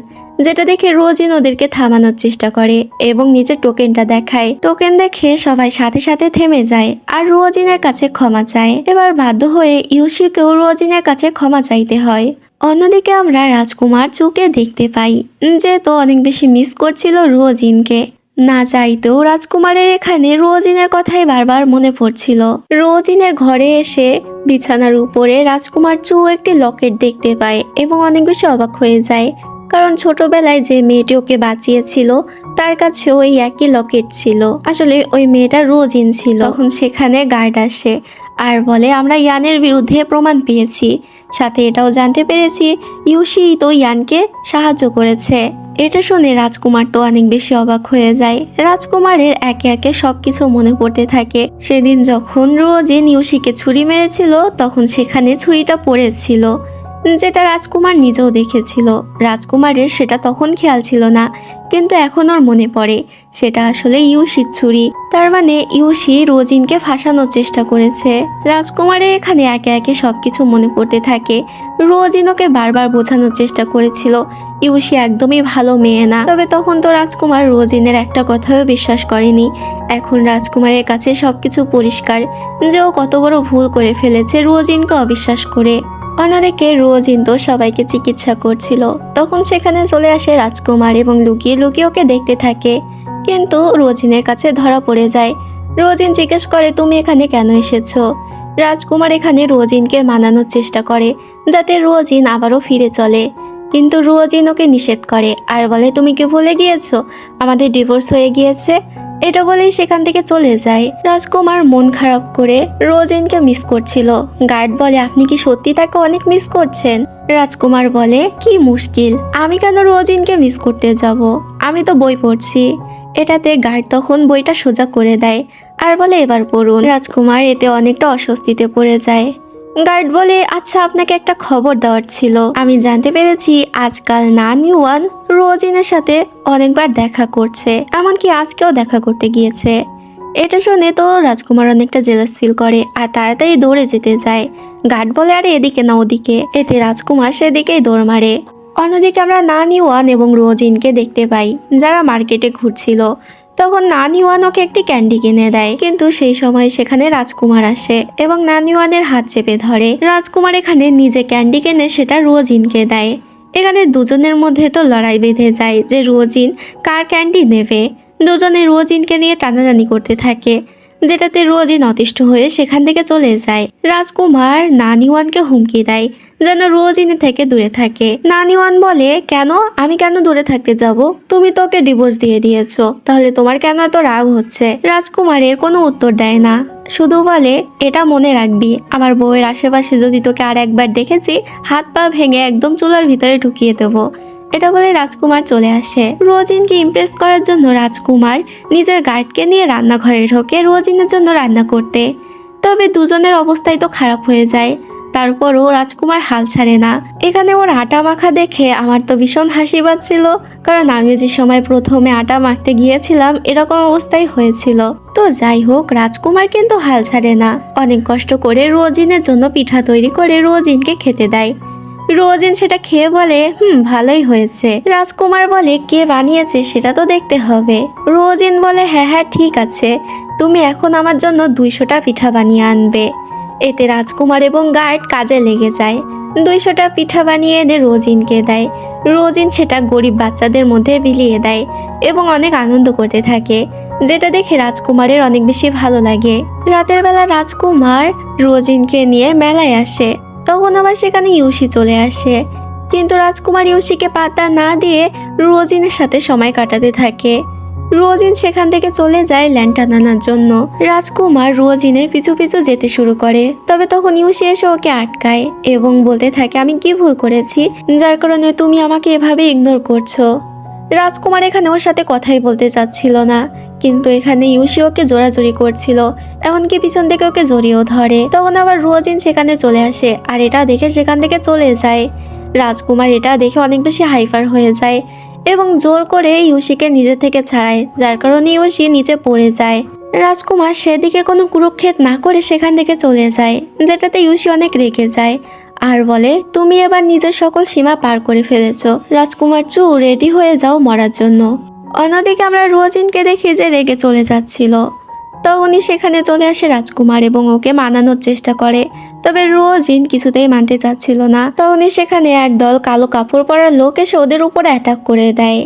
যেটা দেখে রোজিন ওদেরকে থামানোর চেষ্টা করে এবং নিজের টোকেনটা দেখায়। টোকেন দেখে সবাই সাথে সাথে থেমে যায় আর রোজিনের কাছে ক্ষমা চায়। এবার বাধ্য হয়ে ইউশিকেও রোজিনের কাছে ক্ষমা চাইতে হয়। অন্যদিকে আমরা রাজকুমার চুকে দেখতে পাই যে তো অনেক বেশি মিস করছিল রোজিনকে। না চাইতেও রাজকুমারের এখানে রোজিনের কথাই বারবার মনে পড়ছিল। রোজিনের ঘরে এসে বিছানার উপরে রাজকুমার চু একটি লকেট দেখতে পায় এবং অনেক বেশি অবাক হয়ে যায়, কারণ ছোটবেলায় যে মেয়েটি ওকে বাঁচিয়েছিল তার কাছেও ওই একই লকেট ছিল। আসলে ওই মেয়েটা রোজিন ছিল। তখন সেখানে গার্ড আসে আর বলে আমরা ইয়ানের বিরুদ্ধে প্রমাণ পেয়েছি, সাথে এটাও জানতে পেরেছি ইউশি তো ইয়ানকে সাহায্য করেছে। এটা শুনে রাজকুমার তো অনেক বেশি অবাক হয়ে যায়। রাজকুমারের একে একে সবকিছু মনে পড়তে থাকে। সেদিন যখন রোজিন ইউশিকে ছুরি মেরেছিল তখন সেখানে ছুরিটা পড়েছিল, যেটা রাজকুমার নিজেও দেখেছিল। রাজকুমারের সেটা তখন খেয়াল ছিল না, কিন্তু এখন ওর মনে পড়ে সেটা আসলে ইউশির ছুরি। তার মানে ইউশি রোজিনকে ফাঁসানোর চেষ্টা করেছে। রাজকুমারের এখানে একে একে সবকিছু মনে পড়তে থাকে। রোজিন ওকে বারবার বোঝানোর চেষ্টা করেছিল ইউশি একদমই ভালো মেয়ে না, তবে তখন তো রাজকুমার রোজিনের একটা কথাও বিশ্বাস করেনি। এখন রাজকুমারের কাছে সবকিছু পরিষ্কার যে ও কত বড় ভুল করে ফেলেছে রোজিনকে অবিশ্বাস করে। অন্যদিকে রোজিন তো সবাইকে চিকিৎসা করছিল। তখন সেখানে চলে আসে রাজকুমার এবং লুকিয়ে লুকিয়ে ওকে দেখতে থাকে, কিন্তু রোজিনের কাছে ধরা পড়ে যায়। রোজিন জিজ্ঞেস করে তুমি এখানে কেন এসেছো। রাজকুমার এখানে রোজিনকে মানানোর চেষ্টা করে যাতে রোজিন আবারও ফিরে চলে, কিন্তু রোজিন ওকে নিষেধ করে আর বলে তুমি কি ভুলে গিয়েছো আমাদের ডিভোর্স হয়ে গিয়েছে। এটা বলেই সেখান থেকে চলে যায়। রাজকুমার মন খারাপ করে রোজিনকে মিস করছিল। গার্ড বলে আপনি কি সত্যি তাকে অনেক মিস করছেন। রাজকুমার বলে কি মুশকিল, আমি কেন রোজিনকে মিস করতে যাব, আমি তো বই পড়ছি। এটাতে গার্ড তখন বইটা সোজা করে দেয় আর বলে এবার পড়ুন। রাজকুমার এতে অনেকটা অস্বস্তিতে পড়ে যায়। গার্ড বলে আচ্ছা আপনাকে একটা খবর দেওয়ার ছিল। আমি জানতে পেরেছি আজকাল নানিওয়ান রোজিনের সাথে অনেকবার দেখা করছে, এমনকি আজকেও দেখা করতে গিয়েছে। এটা শুনে তো রাজকুমার অনেকটা জেলাস ফিল করে আর তাড়াতাড়ি দৌড়ে যেতে যায়। গার্ড বলে আরে এদিকে না ওদিকে। এতে রাজকুমার সেদিকেই দৌড় মারে। অন্যদিকে আমরা নানিওয়ান এবং রোজিনকে দেখতে পাই যারা মার্কেটে ঘুরছিল। তখন নানিওয়ান ওকে একটি ক্যান্ডি কিনে দেয়, কিন্তু সেই সময় সেখানে রাজকুমার আসে এবং নানিওয়ানের হাত চেপে ধরে। রাজকুমার এখানে নিজে ক্যান্ডি কিনে সেটা রোজিনকে দেয়। এখানে দুজনের মধ্যে তো লড়াই বেঁধে যায় যে রোজিন কার ক্যান্ডি নেবে। দুজনে রোজিনকে নিয়ে টানাটানি করতে থাকে, যেটাতে রোজিন অতিষ্ঠ হয়ে সেখান থেকে চলে যায়। রাজকুমার নানিওয়ানকে হুমকি দেয় যেন রোজিনের থেকে দূরে থাকে। নানিওয়ান বলে কেন, আমি কেন দূরে থাকতে যাব, তুমি তোকে ডিভোর্স দিয়ে দিয়েছো, তাহলে তোমার কেন এত রাগ হচ্ছে। রাজকুমারের কোনো উত্তর দেয় না, শুধু বলে এটা মনে রাখবি আমার বউয়ের আশেপাশে যদি তোকে আর একবার দেখেছি হাত পা ভেঙে একদম চুলার ভিতরে ঢুকিয়ে দেবো। এটা বলে রাজকুমার চলে আসে। রোজিনকে ইমপ্রেস করার জন্য রাজকুমার নিজের গার্ডকে নিয়ে রান্নাঘরে ঢোকে রোজিনের জন্য রান্না করতে। তবে দুজনের অবস্থাই তো খারাপ হয়ে যায়, তারপরও রাজকুমার হাল ছাড়ে না। এখানে ওর আটা মাখা দেখে আমার তো ভীষণ হাসি পাচ্ছিল, কারণ আমি যে সময় প্রথমে আটা মাখতে গিয়েছিলাম এরকম অবস্থাই হয়েছিল। তো যাই হোক, রাজকুমার কিন্তু হাল ছাড়ে না, অনেক কষ্ট করে রোজিনের জন্য পিঠা তৈরি করে রোজিনকে খেতে দেয়। রোজিন সেটা খেয়ে বলে ভালোই হয়েছে। রাজকুমার বলে কে বানিয়েছে সেটা তো দেখতে হবে। রোজিন বলে হ্যাঁ হ্যাঁ ঠিক আছে, তুমি এখন আমার জন্য 200টা পিঠা বানিয়ে আনবে। এতে রাজকুমার এবং গার্ড কাজে লেগে যায়। 200টা পিঠা বানিয়ে এনে রোজিনকে দেয়। রোজিন সেটা গরিব বাচ্চাদের মধ্যে বিলিয়ে দেয় এবং অনেক আনন্দ করতে থাকে, যেটা দেখে রাজকুমারের অনেক বেশি ভালো লাগে। রাতের বেলা রাজকুমার রোজিনকে নিয়ে মেলায় আসে। তখন আবার সেখানে ইউশি চলে আসে, কিন্তু রাজকুমার ইউশিকে পাত্তা না দিয়ে রোজিনের সাথে সময় কাটাতে থাকে। রোজিন সেখান থেকে চলে যায় ল্যান্টার্ন আনার জন্য। রাজকুমার রোজিনের পিছু পিছু যেতে শুরু করে, তবে তখন ইউসি এসে ওকে আটকায় এবং বলতে থাকে আমি কি ভুল করেছি যার কারণে তুমি আমাকে এভাবে ইগনোর করছো। রাজকুমার এখানে ওর সাথে কথাই বলতে চাচ্ছিল না, কিন্তু এখানে ইউসি ওকে জোরাজুরি করছিল, এমনকি পিছন থেকে ওকে জড়িয়েও ধরে। তখন আবার রোজিন সেখানে চলে আসে আর এটা দেখে সেখান থেকে চলে যায়। রাজকুমার এটা দেখে অনেক বেশি হাইপার হয়ে যায় এবং জোর করে ইউসিকে নিজে থেকে ছাড়ায়, যার কারণে ইউসি নিচে পড়ে যায়। রাজকুমার সেদিকে কোনো কুরুক্ষেপ না করে সেখান থেকে চলে যায়, যেটাতে ইউসি অনেক রেগে যায় আর বলে তুমি এবার নিজের সকল সীমা পার করে ফেলেছ। রাজকুমার চু রেডি হয়ে যাও মরার জন্য। অন্যদিকে আমরা রোজিনকে দেখি যে রেগে চলে যাচ্ছিল, তো উনি সেখানে চলে আসে রাজকুমার এবং ওকে মানানোর চেষ্টা করে, তবে রোজিন কিছুতেই মানতে চাচ্ছিল না। তো উনি সেখানে একদল কালো কাপড় পরা লোক এসে ওদের উপরে অ্যাটাক করে দেয়।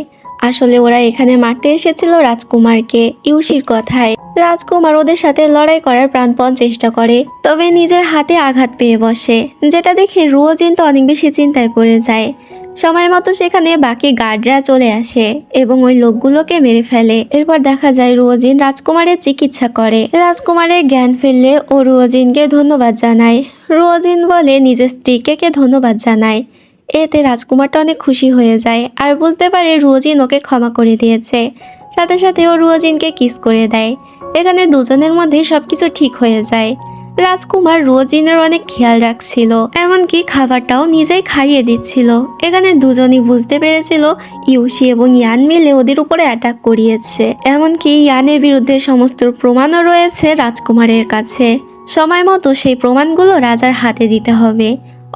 আসলে ওরা এখানে মারতে এসেছিল রাজকুমারকে ইউসির কথায়। রাজকুমার ওদের সাথে লড়াই করার প্রাণপণ চেষ্টা করে, তবে নিজের হাতে আঘাত পেয়ে বসে, যেটা দেখে রোজিন তো অনেক বেশি চিন্তায় পড়ে যায়। সময় মতো সেখানে বাকি গার্ডরা চলে আসে এবং ওই লোকগুলোকে মেরে ফেলে। এরপর দেখা যায় রোজিন রাজকুমারের চিকিৎসা করে। রাজকুমারের জ্ঞান ফিরলে ও রোজিনকে ধন্যবাদ জানায়। রোজিন বলে নিজের স্ত্রীকে কে ধন্যবাদ জানায়। এতে রাজকুমারটা অনেক খুশি হয়ে যায় আর বুঝতে পারে রোজিন ওকে ক্ষমা করে দিয়েছে। সাথে সাথে ও রোজিনকে কিস করে দেয়। এখানে দুজনের মধ্যে সবকিছু ঠিক হয়ে যায়। রাজকুমার রোজিনের অনেক খেয়াল রাখছিল, এমনকি খাবারটাও নিজেই খাইয়ে দিচ্ছিল। এখানে দুজনই বুঝতে পেরেছিল ইউসি এবং ইয়ান মিলে ওদের উপরে অ্যাটাক করিয়েছে, এমনকি ইয়ানের বিরুদ্ধে সমস্ত প্রমাণও রয়েছে রাজকুমারের কাছে। সময় মতো সেই প্রমাণগুলো রাজার হাতে দিতে হবে।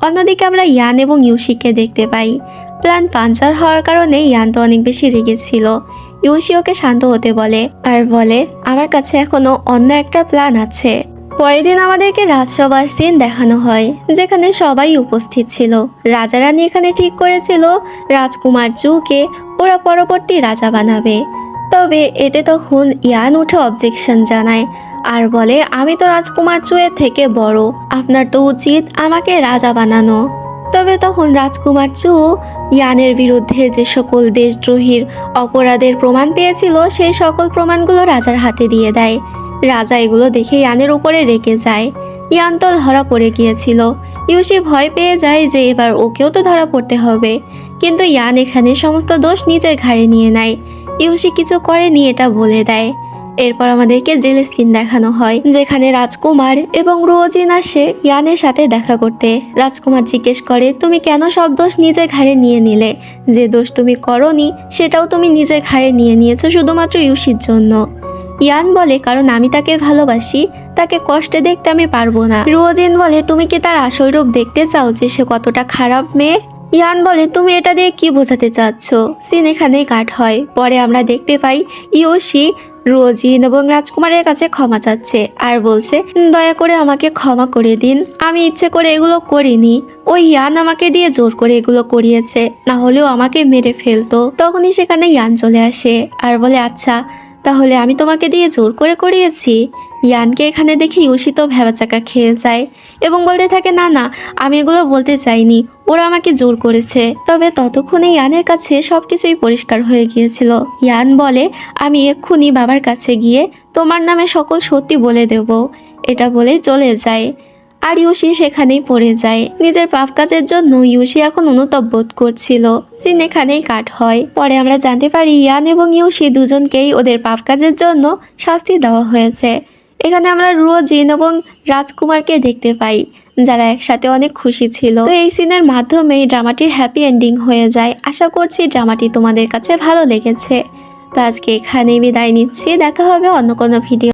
অন্যদিকে আমরা ইয়ান এবং ইউসিকে দেখতে পাই। প্ল্যান পাঞ্চার হওয়ার কারণে ইয়ান তো অনেক বেশি রেগেছিল। ইউসি ওকে শান্ত হতে বলে আর বলে আমার কাছে এখনো অন্য একটা প্ল্যান আছে। পরের দিন আমাদেরকে রাজসভার সিন দেখানো হয়, যেখানে সবাই উপস্থিত ছিল। রাজা রানী এখানে ঠিক করেছিল রাজকুমার চুকে ওরা পরবর্তী রাজা বানাবে। তবে এতে তখন ইয়ান উঠে অবজেকশন জানায় আর বলে আমি তো রাজকুমার চুয়ের থেকে বড়, আপনার তো উচিত আমাকে রাজা বানানো। তবে তখন রাজকুমার চু ইয়ানের বিরুদ্ধে যে সকল দেশদ্রোহীর অপরাধের প্রমাণ পেয়েছিল সেই সকল প্রমাণগুলো রাজার হাতে দিয়ে দেয়। রাজা এগুলো দেখে ইয়ানের উপরে রেগে যায়। ইয়ান তো ধরা পড়ে গিয়েছিল। ইউসি ভয় পেয়ে যায় যে এবার ওকেও তো ধরা পড়তে হবে, কিন্তু ইয়ান এখানে সমস্ত দোষ নিজের ঘাড়ে নিয়ে নেয়। ইউসি কিছু করেনি এটা বলে দেয়। এরপর আমাদেরকে জেলের সিন দেখানো হয়, যেখানে রাজকুমার এবং রোজিন আসে ইয়ানের সাথে দেখা করতে। রাজকুমার জিজ্ঞেস করে তুমি কেন সব দোষ নিজের ঘাড়ে নিয়ে নিলে? যে দোষ তুমি করনি সেটাও তুমি নিজের ঘাড়ে নিয়ে নিয়েছো শুধুমাত্র ইউসির জন্য। ইয়ান বলে কারণ আমি তাকে ভালোবাসি, তাকে কষ্টে দেখতে আমি পারবো না। রোজিন বলে তুমি কি তার আসল রূপ দেখতে চাও যে সে কতটা খারাপ মেয়ে? ইয়ান বলে তুমি এটা দিয়ে কি বোঝাতে চাচ্ছ? সিন এখানেই কাট হয়। পরে আমরা দেখতে পাই ইউসি রোজিন এবং রাজকুমারের কাছে ক্ষমা চাচ্ছে আর বলছে দয়া করে আমাকে ক্ষমা করে দিন, আমি ইচ্ছে করে এগুলো করিনি, ওই ইয়ান আমাকে দিয়ে জোর করে এগুলো করিয়েছে, না হলেও আমাকে মেরে ফেলতো। তখনই সেখানে ইয়ান চলে আসে আর বলে আচ্ছা তাহলে আমি তোমাকে দিয়ে জোর করে করিয়েছি। ইয়ানকে এখানে দেখে ইউসি তো ভ্যাবাচাকা খেয়ে যায় এবং বলতে থাকে না না আমি এগুলো বলতে চাইনি, ওরা আমাকে জোর করেছে। তবে ততক্ষণে ইয়ানের কাছে সবকিছুই পরিষ্কার হয়ে গিয়েছিল। ইয়ান বলে আমি এক্ষুনি বাবার কাছে গিয়ে তোমার নামে সকল সত্যি বলে দেব। এটা বলে চলে যায় আর ইউসি সেখানেই পড়ে যায়। নিজের পাপ কাজের জন্য ইউসি এখন অনুতাপ বোধ করছিল। সিন এখানেই কাট হয়। পরে আমরা জানতে পারি ইয়ান এবং ইউসি দুজনকেই ওদের পাপ কাজের জন্য শাস্তি দেওয়া হয়েছে। এখানে আমরা রোজিন এবং রাজকুমারকে দেখতে পাই, যারা একসাথে অনেক খুশি ছিল। তো এই সিনের মাধ্যমেই ড্রামাটির হ্যাপি এন্ডিং হয়ে যায়। আশা করছি ড্রামাটি তোমাদের কাছে ভালো লেগেছে। তো আজকে এখানেই বিদায় নিচ্ছি, দেখা হবে অন্য কোনো ভিডিও।